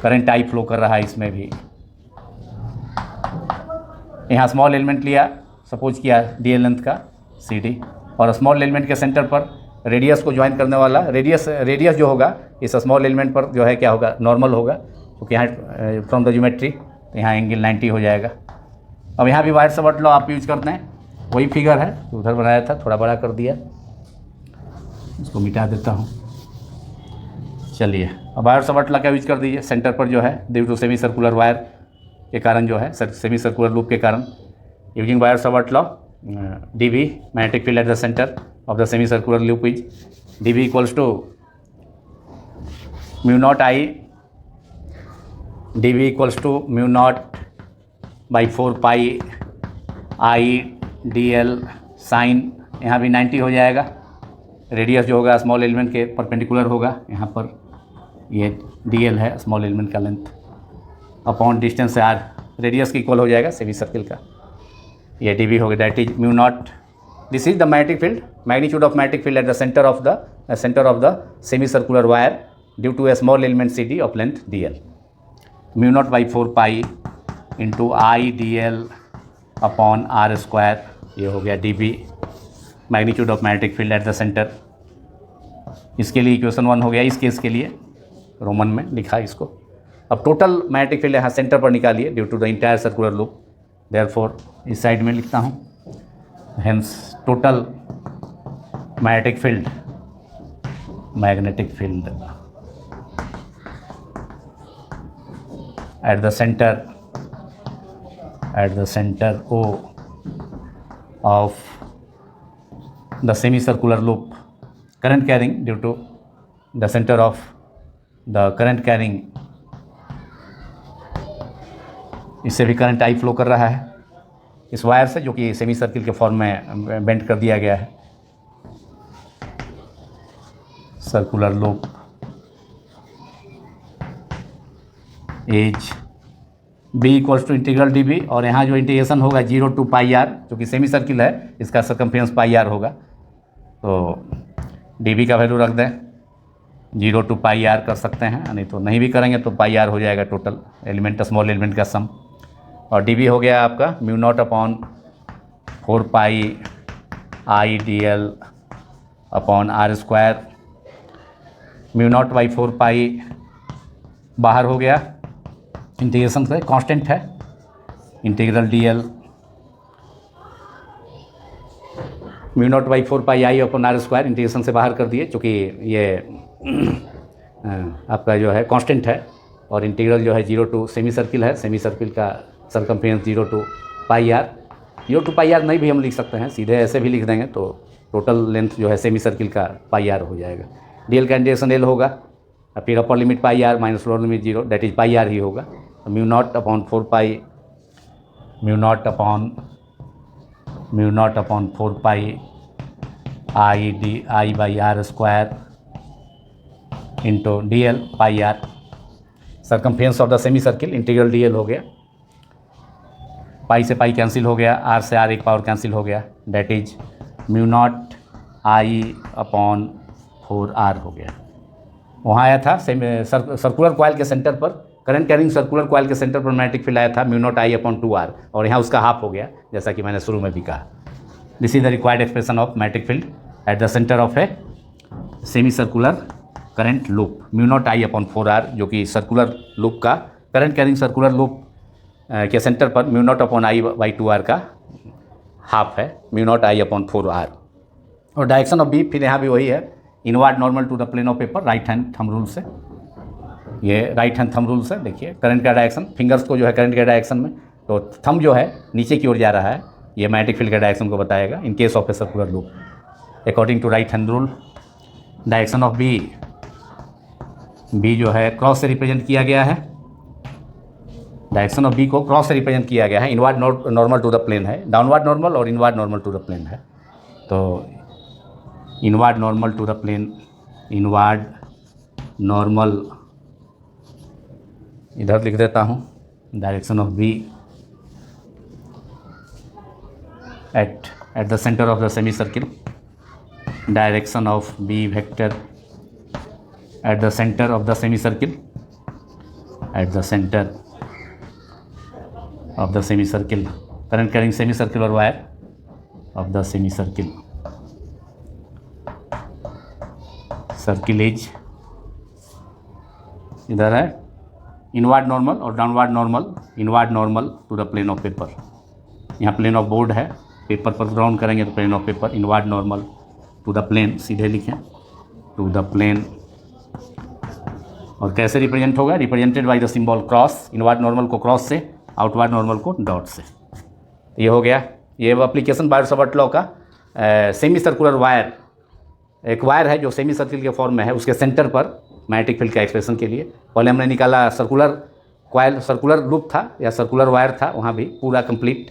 करंट आई फ्लो कर रहा है इसमें भी। यहाँ स्मॉल एलिमेंट लिया, सपोज किया डी एल लेंथ का सी डी, और स्मॉल एलिमेंट के सेंटर पर रेडियस को ज्वाइन करने वाला रेडियस जो होगा इस स्मॉल एलिमेंट पर जो है क्या होगा, नॉर्मल होगा, क्योंकि यहाँ फ्रॉम द ज्योमेट्री तो यहाँ एंगल 90 हो जाएगा। अब यहाँ भी बायर-सावर्त लॉ आप यूज करते हैं, वही फिगर है जो उधर बनाया था, थोड़ा बड़ा कर दिया, इसको मिटा देता हूँ। चलिए अब बायर-सावर्त लॉ का यूज कर दीजिए। सेंटर पर जो है due to semicircular wire के कारण जो है सेमी सर्कुलर लूप के कारण, using Biot Savart law dB magnetic field at the center of the semicircular loop is dB equals to mu naught I, dB equals to mu naught by 4 pi I dl sin, यहाँ भी 90 हो जाएगा। Radius जो होगा small element के perpendicular होगा, यहाँ पर ये dl है स्मॉल एलिमेंट का लेंथ, अपॉन डिस्टेंस से r, रेडियस की इक्वल हो जाएगा सेमी सर्किल का। ये dB हो गया, that is mu naught, this is the magnetic field, magnitude of magnetic field at the centre of the semicircular wire due to a small element C D of length dl, mu naught by 4 pi into I dl upon r square. ये हो गया dB magnitude of magnetic field at the centre. इसके लिए equation 1 हो गया, इस case के लिए रोमन में लिखा इसको। अब टोटल मैग्नेटिक फील्ड यहाँ सेंटर पर निकालिए due to the entire circular loop, therefore इस साइड में लिखता हूँ, hence total magnetic field at the center O of the semicircular loop, current carrying due to the center of the current carrying, इससे भी current I flow कर रहा है इस वायर से, जो कि सेमी सर्किल के फॉर्म में बेंड कर दिया गया है। Circular loop as B equals to integral D B, और यहाँ जो इंटीग्रेशन होगा 0 to पाई आर, जो कि सेमी सर्किल है इसका सरकमफेरेंस पाई आर होगा, तो डी बी का वैल्यू रख दें 0 to पाई आर कर सकते हैं, नहीं तो नहीं भी करेंगे तो पाई आर हो जाएगा टोटल एलिमेंट स्मॉल एलिमेंट का सम। और डी बी हो गया आपका mu not upon 4 pi I D L upon R square. Mu naught by 4 pi बाहर हो गया, इंटीग्रेशन से कांस्टेंट है, integral D L mu naught by 4 pi I upon R square, integration से बाहर कर दिए, चूँकि ये आपका जो है कांस्टेंट है, और इंटीग्रल जो है 0 to सेमी सर्किल है, सेमी सर्किल का circumference 0 to pi R. 0 to pi R नहीं भी हम लिख सकते हैं, सीधे ऐसे भी लिख देंगे तो टोटल लेंथ जो है सेमी सर्किल का पाई आर हो जाएगा। डी एल का इंटीग्रेशन एल होगा, फिर upper limit pi R minus lower limit 0, that is pi R ही होगा। Mu not upon 4 pi, mu not upon 4 pi I by R square into D L pi R, circumference of the semi circle, integral D L हो गया, पाई से pi cancel हो गया, are से are एक power cancel हो गया, that is mu naught I upon 4 R हो गया। वहाँ आया था सर्कुलर कॉइल के सेंटर पर, करंट कैरिंग सर्कुलर कॉइल के सेंटर पर मैग्नेटिक फील्ड आया था mu naught I upon 2 R, और यहाँ उसका हाफ हो गया, जैसा कि मैंने शुरू में भी कहा। This is the required expression of magnetic field at the centre of a semicircular current loop, mu naught I upon 4 R, जो कि सर्कुलर लूप का करंट कैरिंग सर्कुलर लूप के सेंटर पर mu not upon I by 2 R का half है, mu naught I upon 4 R. और direction of B फिर यहाँ भी वही है, inward normal to the plane of paper, right hand thumb rule से, ये राइट हैंड थंब रूल से देखिए करंट का डायरेक्शन, फिंगर्स को जो है करंट के डायरेक्शन में, तो थंब जो है नीचे की ओर जा रहा है, ये मैग्नेटिक फील्ड के डायरेक्शन को बताएगा in case of a circular loop. According to right hand rule, direction of B जो है क्रॉस से रिप्रेजेंट किया गया है, डायरेक्शन ऑफ बी को क्रॉस से रिप्रेजेंट किया गया है, inward normal to the plane है, डाउनवर्ड नॉर्मल और inward normal to the plane है। तो inward normal to the plane, inward normal इधर लिख देता हूँ, direction of B at the centre of the semi circle, direction of B vector at the centre of the semi circle, at the centre of the semicircle, current carrying semicircular wire of the semicircle, circulage इधर है inward normal और downward normal, inward normal to the plane of paper. यहाँ plane of board है, paper पर ground करेंगे तो plane of paper, inward normal to the plane, सीधे लिखें टू द प्लेन। और कैसे रिप्रेजेंट होगा, represented by the symbol cross, inward normal को क्रॉस से, आउटवर्ड नॉर्मल को डॉट से। ये हो गया, ये एप्लीकेशन बायोट-सावर्ट लॉ का। सेमी सर्कुलर वायर, एक वायर है जो सेमी सर्किल के फॉर्म में है, उसके सेंटर पर मैग्नेटिक फील्ड का एक्सप्रेशन के लिए पहले हमने निकाला सर्कुलर कॉइल, सर्कुलर लूप था या सर्कुलर वायर था, वहाँ भी पूरा कंप्लीट,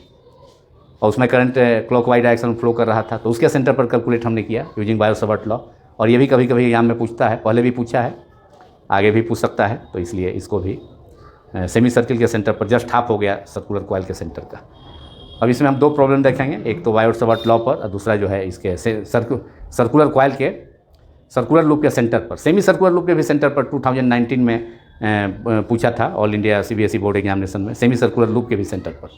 और उसमें करंट क्लॉकवाइज डायरेक्शन फ्लो कर रहा था, तो उसके सेंटर पर कैलकुलेट हमने किया यूजिंग बायोट-सावर्ट लॉ। और ये भी कभी कभी एग्जाम में पूछता है, पहले भी पूछा है, आगे भी पूछ सकता है, तो इसलिए इसको भी सेमी सर्किल के सेंटर पर जस्ट हाफ हो गया सर्कुलर कॉइल के सेंटर का। अब इसमें हम दो प्रॉब्लम देखेंगे, एक तो बायोट-सावर्ट लॉ पर और दूसरा जो है इसके सर्कुलर कॉइल के सर्कुलर लूप के सेंटर पर। सेमी सर्कुलर लूप के भी सेंटर पर 2019 में पूछा था all India CBSE board examination में, सेमी सर्कुलर लूप के भी सेंटर पर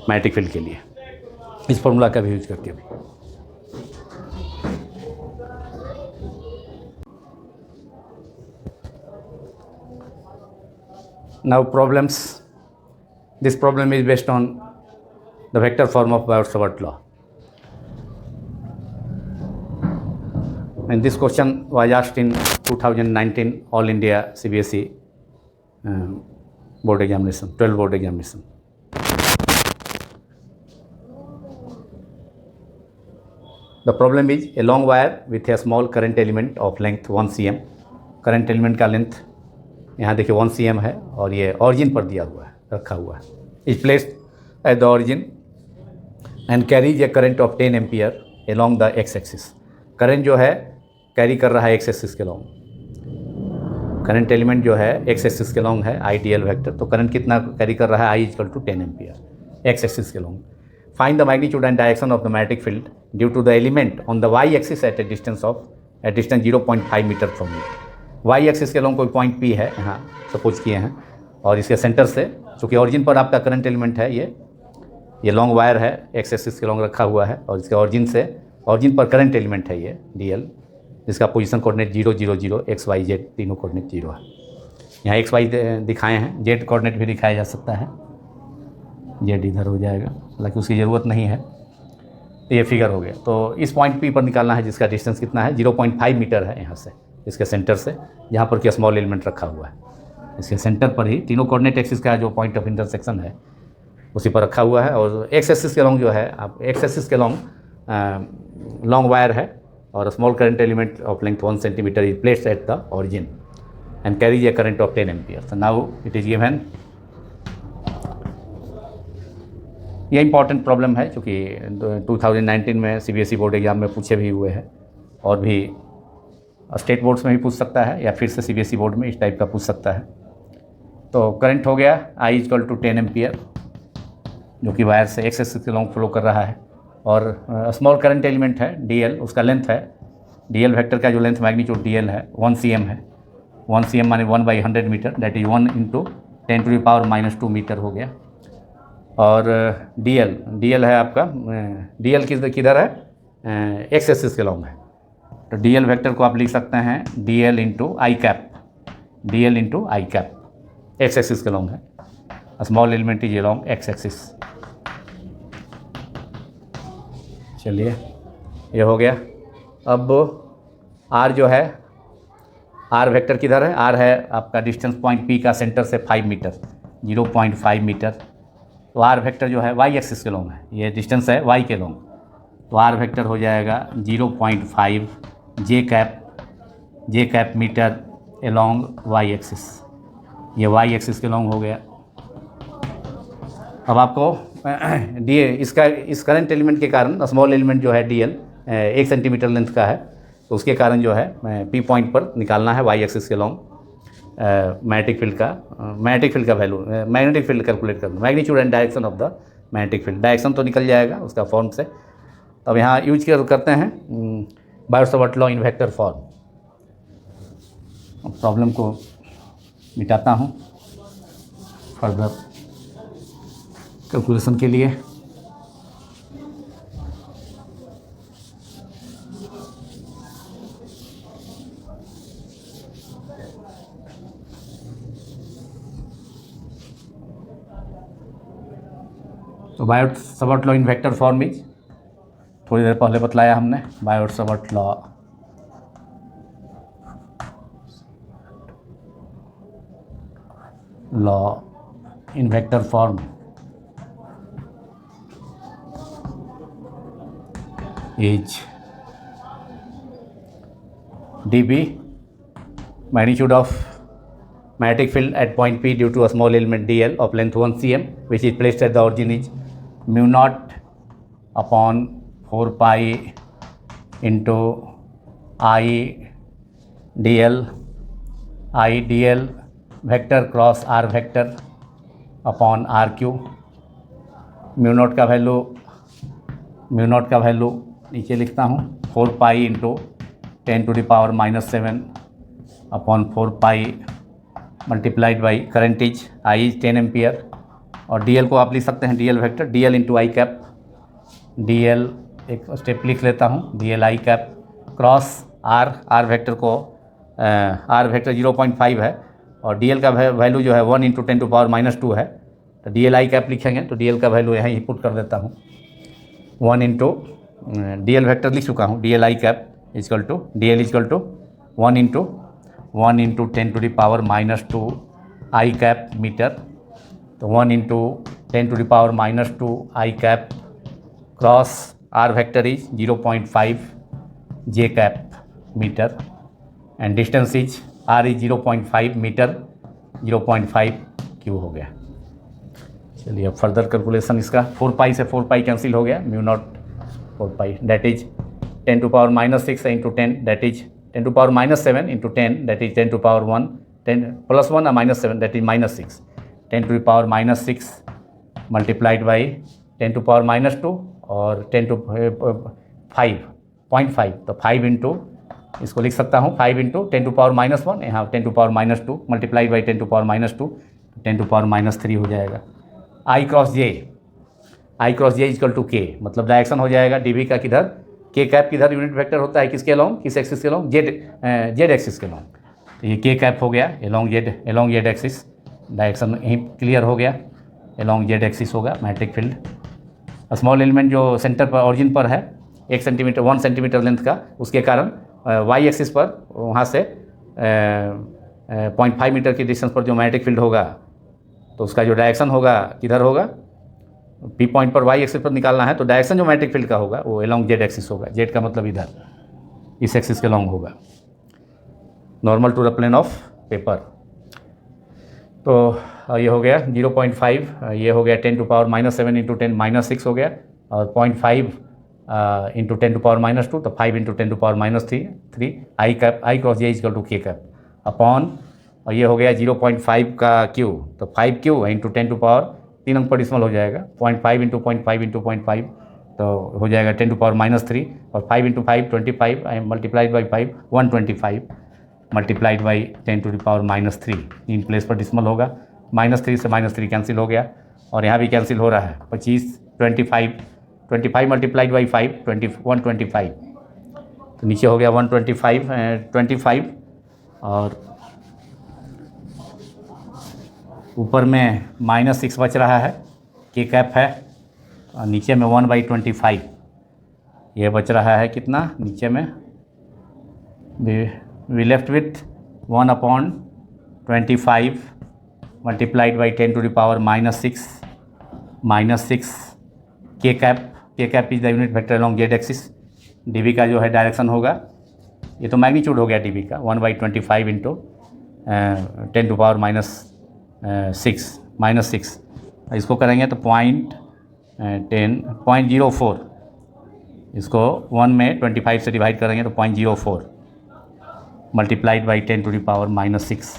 मैग्नेटिक फील्ड के लिए, इस फॉर्मूला का भी यूज करके भी। Now problems, this problem is based on the vector form of Bayout-Savarт law, and this question was asked in 2019 All India CBSE board examination, 12 board examination. The problem is a long wire with a small current element of length 1 cm, current element का length यहाँ देखिए 1 cm है और ये origin पर दिया हुआ है, रखा हुआ है, is placed at the origin and carries a current of 10 ampere along the x axis. Current जो है कैरी कर रहा है एक्स एक्सिस के लॉन्ग, करंट एलिमेंट जो है एक्स एक्सिस के लॉन्ग है, आइडियल वेक्टर, तो करंट कितना कैरी कर रहा है, I equal to 10 ampere x axis के long. Find the magnitude and direction of the magnetic field due to the element on the Y axis at a distance 0.5 metre from it. Y axis के long कोई point P है, यहाँ suppose किए हैं, और इसके centre से, चूँकि ऑरिजिन पर आपका करंट एलिमेंट है, ये लॉन्ग वायर है, एक्स एक्सिस के लॉन्ग रखा हुआ है, और इसके ऑरिजिन पर करंट एलिमेंट है ये DL, जिसका position coordinate 0 0 0 x y z तीनों कोऑर्डिनेट 0 है। यहाँ x y दिखाए हैं, z कोऑर्डिनेट भी दिखाया जा सकता है, z इधर हो जाएगा, हालांकि उसकी ज़रूरत नहीं है, ये फिगर हो गया। तो इस पॉइंट P पर निकालना है, जिसका डिस्टेंस कितना है, 0.5 मीटर है यहाँ से, इसके सेंटर से, जहाँ पर कि स्मॉल एलिमेंट रखा हुआ है, इसके सेंटर पर ही तीनों कोऑर्डिनेट एक्सिस का जो पॉइंट ऑफ इंटरसेक्शन है उसी पर रखा हुआ है। और एक्स एक्सिस के लॉन्ग जो है, आप एक्स एक्सिस के लॉन्ग वायर है, और small current element of length 1 centimetre is placed at the origin and carries a current of 10 ampere. So now it is given. ये इंपॉर्टेंट प्रॉब्लम है, क्योंकि 2019 में CBSE बोर्ड एग्जाम में पूछे भी हुए हैं, और भी स्टेट बोर्ड्स में भी पूछ सकता है, या फिर से CBSE बोर्ड में इस टाइप का पूछ सकता है। तो करंट हो गया I इक्वल टू 10 एम्पियर, जो कि वायर से एक्स एक्सिस के लॉन्ग फ्लो कर रहा है, और स्मॉल करंट एलिमेंट है DL, उसका लेंथ है, DL वेक्टर का जो लेंथ मैग्नीट्यूड DL है 1 cm है, 1 cm माने 1/100 मीटर, दैट इज 1 × 10⁻⁻² मीटर हो गया। और DL है आपका, DL किधर है, एक्स एक्सिस के लॉन्ग है, तो DL वेक्टर को आप लिख सकते हैं DL × I cap, DL × I cap, x axis के लॉन्ग है, small element is along x axis. चलिए ये हो गया। अब R जो है, R वेक्टर किधर है, R है आपका डिस्टेंस पॉइंट P का सेंटर से 5 मीटर, 0.5 मीटर, तो R वेक्टर जो है वाई एक्सिस के लॉन्ग है, ये डिस्टेंस है वाई के लॉन्ग, तो R वेक्टर हो जाएगा 0.5 जे cap metre along y axis, ये वाई एक्सिस के लॉन्ग हो गया। अब आपको डी इसका इस करंट एलिमेंट के कारण स्मॉल एलिमेंट जो है डी एल 1 सेंटीमीटर लेंथ का है, तो उसके कारण जो है पी पॉइंट पर निकालना है वाई एक्सिस के लॉन्ग मैग्नेटिक फील्ड का वैल्यू, मैग्नेटिक फील्ड कैलकुलेट करना, magnitude and direction of the magnetic field. Direction तो निकल जाएगा उसका फॉर्म से। तो अब यहाँ यूज करते हैं Biot-Savart law in vector form. Problem को मिटाता हूँ फर्दर कैलकुलेशन के लिए। तो Biot-Savart law in vector form is, थोड़ी देर पहले बतलाया हमने, Biot-Savart law in vector form is dB, magnitude of magnetic field at point P due to a small element dl of length 1 cm which is placed at the origin is mu naught upon 4 pi into I dl vector cross r vector upon are cube. Mu naught का value नीचे लिखता हूँ 4 pi into 10⁻⁻7 upon 4 pi multiplied by current is i 10 ampere. और d l को आप लिख सकते हैं d l vector, d l into i cap, d L एक स्टेप लिख लेता हूँ, D L I cap cross are vector को आर वैक्टर 0.5 है और डी एल का वैल्यू जो है 1 × 10⁻⁻2 है। तो डी एल आई कैप लिखेंगे तो डी एल का वैल्यू यहाँ ही पुट कर देता हूँ 1 इंटू डी एल वैक्टर लिख चुका हूँ, D L I cap equal to 1 into 10⁻⁻2 I cap metre. तो 1 into 10⁻⁻2 I cap cross are vector is 0.5 J cap metre and distance is R is 0.5 metre, 0.5 Q हो गया। चलिए अब further calculation इसका 4 पाई से 4 पाई कैंसिल हो गया, mu naught 4 pi that is 10⁻⁻6 into 10 that is 10⁻⁻7 into 10 that is 10⁻1 10 + 1 और -7 that is -6 10⁻⁻6 multiplied by 10⁻⁻2 और 0.5 तो 5 इंटू इसको लिख सकता हूँ 5 इंटू 10⁻⁻1 यहाँ 10⁻⁻2 मल्टीप्लाइड बाई 10⁻⁻2 10⁻�3 हो जाएगा। आई क्रॉस जे इजकल टू के, मतलब डायरेक्शन हो जाएगा डीबी का किधर, के कैप किधर यूनिट वेक्टर होता है किसके लॉन्ग, किस एक्सिस के लॉन्ग, जेड एक्सिस के लॉन्ग। तो ये के कैप हो गया एलोंग जेड एक्सिस, डायरेक्शन यहीं क्लियर हो गया, एलोंग जेड एक्सिस होगा मैग्नेटिक फील्ड। स्मॉल एलिमेंट जो सेंटर पर ऑरिजिन पर है 1 सेंटीमीटर लेंथ का, उसके कारण वाई एक्सिस पर वहाँ से 0.5 मीटर की डिस्टेंस पर जो मैग्नेटिक फील्ड होगा तो उसका जो डायरेक्शन होगा किधर होगा, पी पॉइंट पर वाई एक्सिस पर निकालना है तो डायरेक्शन जो मैग्नेटिक फील्ड का होगा वो एलोंग जेड एक्सिस होगा, जेड का मतलब इधर इस एक्सिस के लॉन्ग होगा, normal to the plane of paper. तो ये हो गया 0.5, ये हो गया 10⁻⁻7 इंटू 10⁻6 हो गया और 0.5 इंटू 10⁻⁻2 तो 5 into 10⁻⁻3 I cross J equal to K cap upon, और ये हो गया 0.5 का क्यू तो 5 क्यू इंटू 10⁻3 अंक पर डिसिमल हो जाएगा, 0.5 इंटू 0.5 इंटू 0.5 तो हो जाएगा 10⁻3 और 5 into 5 25 multiplied by 5 125 multiplied by 10⁻3 in place पर डिसिमल होगा, -3 से -3 कैंसिल हो गया और यहाँ भी कैंसिल हो रहा है 25 मल्टीप्लाइड बाई 5 125 तो नीचे हो गया 125 और ऊपर में -6 बच रहा है, के कैप है और नीचे में 1/25 ये बच रहा है कितना नीचे में, we left with 1/25 multiplied by 10⁻⁻6 K cap is the unit vector along Z axis. DB का जो है डायरेक्शन होगा, ये तो मैग्नीट्यूड हो गया डीबी का 1/25 इंटू 10⁻⁻6 इसको करेंगे तो 0.04, इसको 1 में 25 से डिवाइड करेंगे तो 0.04 multiplied by 10⁻⁻6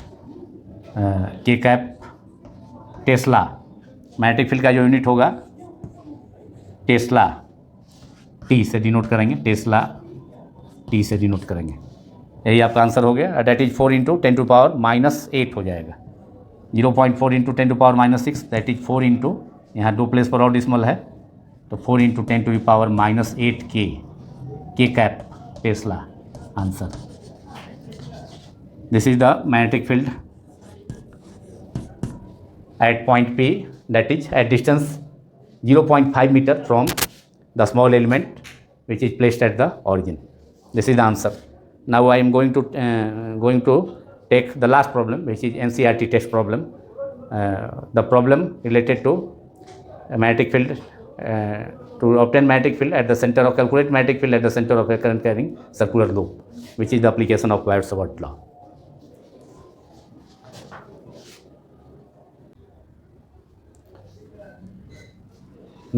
K cap Tesla. Magnetic field का जो यूनिट होगा टेस्ला, टी से डिनोट करेंगे, टेस्ला टी से डिनोट करेंगे। यही आपका आंसर हो गया। दैट इज 4 × 10⁻⁻8 हो जाएगा। 0.4 × 10⁻⁻6 दैट इज 4 × यहाँ 2 प्लेस पर और डिसमल है तो 4 × 10⁻⁻8 के cap Tesla answer. This is the magnetic field at point P, that is at distance 0.5 meter from the small element which is placed at the origin. This is the answer. Now I am going to take the last problem, which is NCERT test problem. The problem related to magnetic field, to obtain magnetic field at the center of, calculate magnetic field at the center of a current carrying circular loop, which is the application of Wire-Savart law.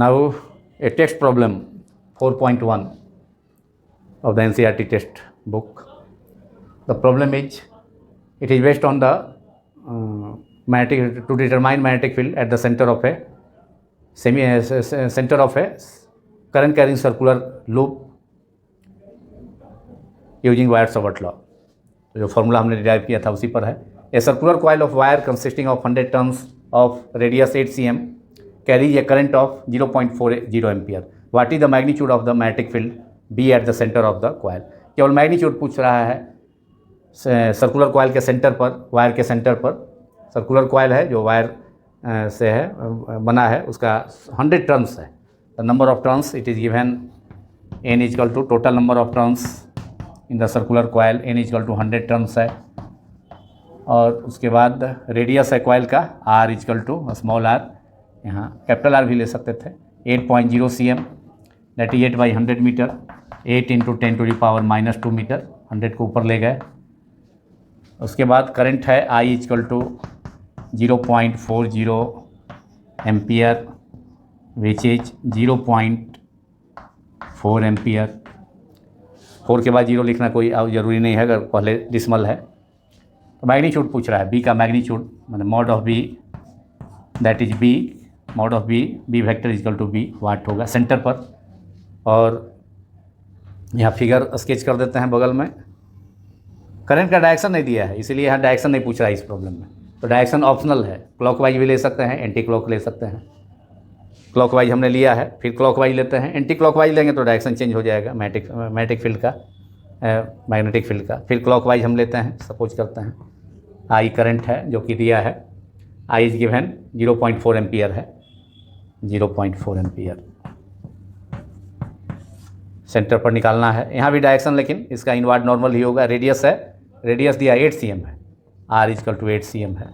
Now a text problem 4.1 of the NCERT test book. The problem is, it is based on the magnetic, to determine magnetic field at the center of a current carrying circular loop using Wire-Savart law. तो जो formula हमने derive किया था उसी पर है। A circular coil of wire consisting of 100 turns of radius 8 cm carries a current of 0.40 ampere. What is the magnitude of the magnetic field B at the center of the coil? केवल magnitude पूछ रहा है circular coil के centre पर, wire के centre पर। Circular coil है जो वायर से है बना है, उसका 100 टर्न्स है। The number of turns it is given n equal to total number of turns in the circular coil, n equal to 100 turns है। और उसके बाद रेडियस है कॉइल का r equal to small r, यहाँ कैपिटल R भी ले सकते थे, 8.0 cm that is 8/100 metre, 8 × 10⁻⁻2 metre, 100 को ऊपर ले गए। उसके बाद करंट है I equal to 0.40 ampere which is 0.4 ampere. 4 के बाद 0 लिखना कोई ज़रूरी नहीं है अगर पहले डिसमल है। तो मैग्नीट्यूड पूछ रहा है, B का मैग्नीट्यूड मतलब mod of B that is B, mod of B vector equal to b what होगा सेंटर पर। और यहाँ फिगर स्केच कर देते हैं बगल में। करंट का डायरेक्शन नहीं दिया है इसीलिए यहाँ डायरेक्शन नहीं पूछ रहा है इस प्रॉब्लम में। तो डायरेक्शन ऑप्शनल है, क्लॉकवाइज भी ले सकते हैं, एंटी क्लॉक ले सकते हैं। क्लॉकवाइज हमने लिया है, फिर क्लॉकवाइज लेते हैं। एंटी क्लॉकवाइज लेंगे तो डायरेक्शन चेंज हो जाएगा मैग्नेटिक फील्ड का, मैग्नेटिक फील्ड का। फिर क्लॉकवाइज हम लेते हैं, सपोज करते हैं आई करंट है जो कि दिया है, आई इज गिवन 0.4 एम्पियर है, 0.4 एम्पियर सेंटर पर निकालना है। यहाँ भी डायरेक्शन लेकिन इसका इनवर्ड नॉर्मल ही होगा। रेडियस है, रेडियस दिया 8 cm है, r इक्वल टू 8 cm है।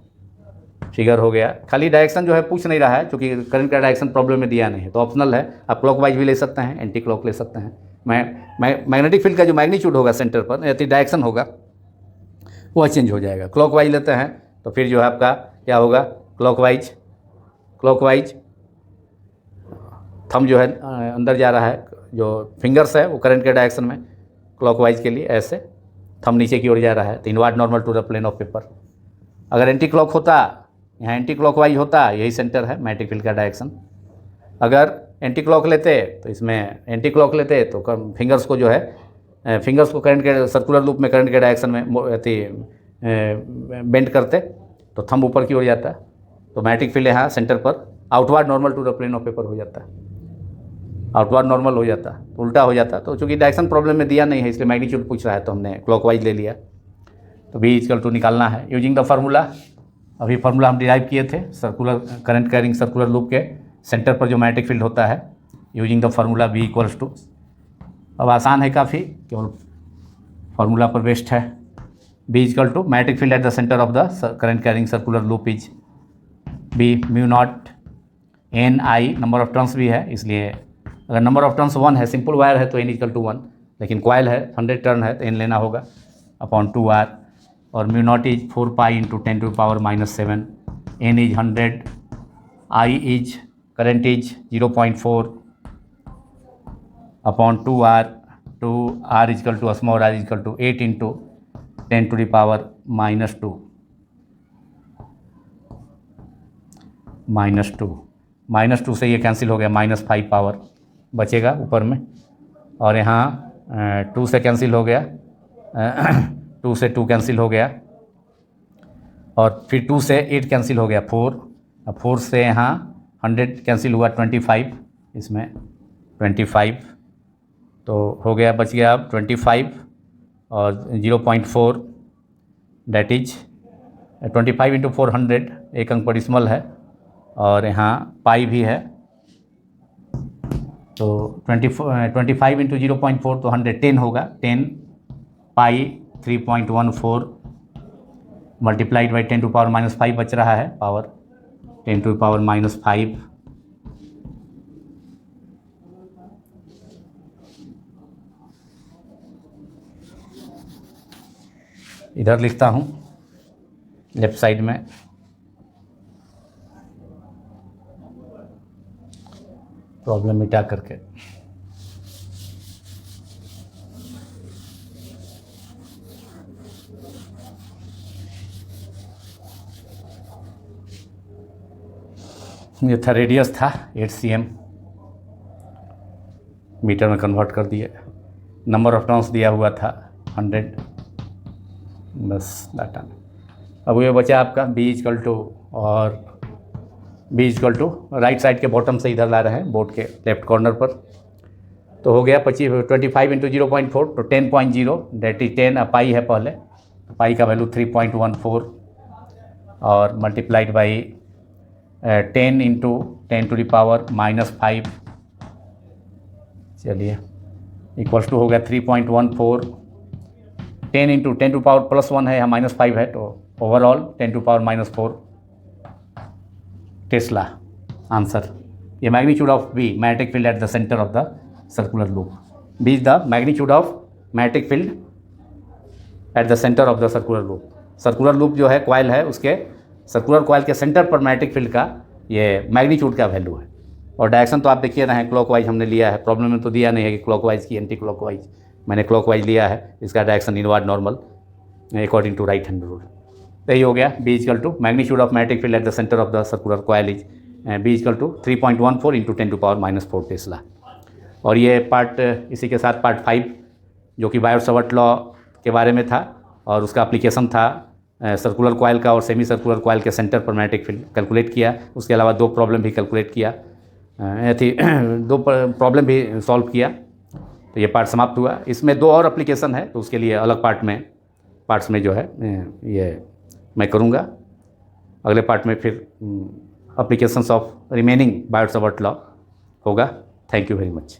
फिगर हो गया। खाली डायरेक्शन जो है पूछ नहीं रहा है क्योंकि करंट का डायरेक्शन प्रॉब्लम में दिया नहीं है, तो ऑप्शनल है। आप क्लॉकवाइज भी ले सकते हैं, एंटी क्लॉक ले सकते हैं। मैग्नेटिक फील्ड का जो मैग्नीट्यूड होगा सेंटर पर, यदि डायरेक्शन होगा वह चेंज हो जाएगा। क्लॉकवाइज लेते हैं तो फिर जो है आपका क्या होगा, क्लॉकवाइज थंब जो है अंदर जा रहा है, जो फिंगर्स है वो करंट के डायरेक्शन में, क्लॉकवाइज के लिए ऐसे थंब नीचे की ओर जा रहा है, तो inward normal to the plane of paper. अगर एंटी क्लॉक होता, यहाँ एंटी क्लॉकवाइज होता, यही सेंटर है मैग्नेटिक फील्ड का डायरेक्शन। अगर एंटी क्लॉक लेते तो इसमें एंटी क्लॉक लेते तो फिंगर्स को जो है, फिंगर्स को करंट के सर्कुलर लूप में करंट के डायरेक्शन में बेंड करते तो थंब ऊपर की ओर जाता, तो मैग्नेटिक फील्ड यहाँ सेंटर पर outward normal to the plane of paper हो जाता है, आउटवर्ड नॉर्मल हो जाता, तो उल्टा हो जाता। तो चूँकि डायरेक्शन प्रॉब्लम में दिया नहीं है इसलिए मैग्नीट्यूड पूछ रहा है तो हमने क्लॉकवाइज ले लिया। तो B इक्वल टू निकालना है यूजिंग द फार्मूला। अभी फार्मूला हम डिराइव किए थे circular current carrying circular loop के सेंटर पर जो मैग्नेटिक फील्ड होता है, using the formula B equals to. अब आसान है काफ़ी, केवल फार्मूला पर बेस्ड है। B equal to magnetic field at the centre of the current carrying circular loop is B μ0 Ni, number of turns भी है इसलिए अगर नंबर ऑफ टर्न्स 1 है, सिंपल वायर है तो n इक्वल टू 1, लेकिन कॉयल है 100 टर्न है तो n लेना होगा अपॉन 2r। और μ0 is 4 pi × 10⁻⁻7, n is 100 I is current is 0.4 upon 2R, 2R is equal to small r is equal to 8 into 10 to the power minus 2 minus two से ये cancel हो गया, -5 power बचेगा ऊपर में, और यहाँ 2 से कैंसिल हो गया, 2 से 2 कैंसिल हो गया, और फिर 2 से 8 कैंसिल हो गया 4, अब 4 से यहाँ 100 कैंसिल हुआ 25, इसमें 25 तो हो गया, बच गया अब 25 और 0.4 डेट इज 25 इंटू 400, एक अंक डेसिमल है, और यहाँ पाई भी है, तो 25 इंटू 0.4 तो 110 होगा, 10 पाई 3.14 मल्टीप्लाइड बाई 10 टू पावर -5 बच रहा है पावर, 10 टू पावर -5, इधर लिखता हूँ लेफ्ट साइड में, प्रॉब्लम मिटा करके। ये था रेडियस था 8 cm, मीटर में कन्वर्ट कर दिए, नंबर ऑफ टर्न्स दिया हुआ था 100, बस डाटा। अब ये बचा आपका b इक्वल टू, और b equal to right side के बॉटम से इधर ला रहे हैं बोर्ड के लेफ्ट कॉर्नर पर, तो हो गया 25 इंटू 0.4 तो 10.0 डेट इज 10, पाई है पहले, पाई का वैल्यू 3.14 और multiplied by 10 into 10 to the power -5, चलिए इक्वल्स टू हो गया 3.14, 10 इंटू 10 टू पावर +1 है, यहाँ -5 है, तो overall 10 to power -4 tesla answer. ये magnitude of b magnetic field at the centre of the circular loop, b is the magnitude of magnetic field at the centre of the circular loop. Circular loop जो है coil है, उसके circular coil के centre पर magnetic field का ये magnitude का value है। और डायरेक्शन तो आप देखिए रहे हैं, क्लॉकवाइज हमने लिया है, प्रॉब्लम में तो दिया नहीं है कि क्लॉकवाइज की एंटी क्लॉकवाइज, मैंने क्लॉकवाइज लिया है, इसका direction inward normal according to right hand rule. तो यही हो गया b equal to magnitude of magnetic field at the centre of the circular coil is b equal to 3.14 into 10 to power -4 tesla. और ये part, इसी के साथ part 5 जो कि बायोट-सावर्ट लॉ के बारे में था, और उसका एप्लीकेशन था सर्कुलर कॉइल का और सेमी सर्कुलर कॉइल के सेंटर पर मैग्नेटिक फील्ड कैलकुलेट किया। उसके अलावा 2 प्रॉब्लम भी कैलकुलेट किया, थी 2 प्रॉब्लम भी सॉल्व किया। तो ये पार्ट समाप्त हुआ। इसमें 2 और एप्लीकेशन है, तो उसके लिए अलग पार्ट्स में जो है ये मैं करूँगा। अगले पार्ट में फिर applications of remaining Biot Savart law होगा। Thank you very much.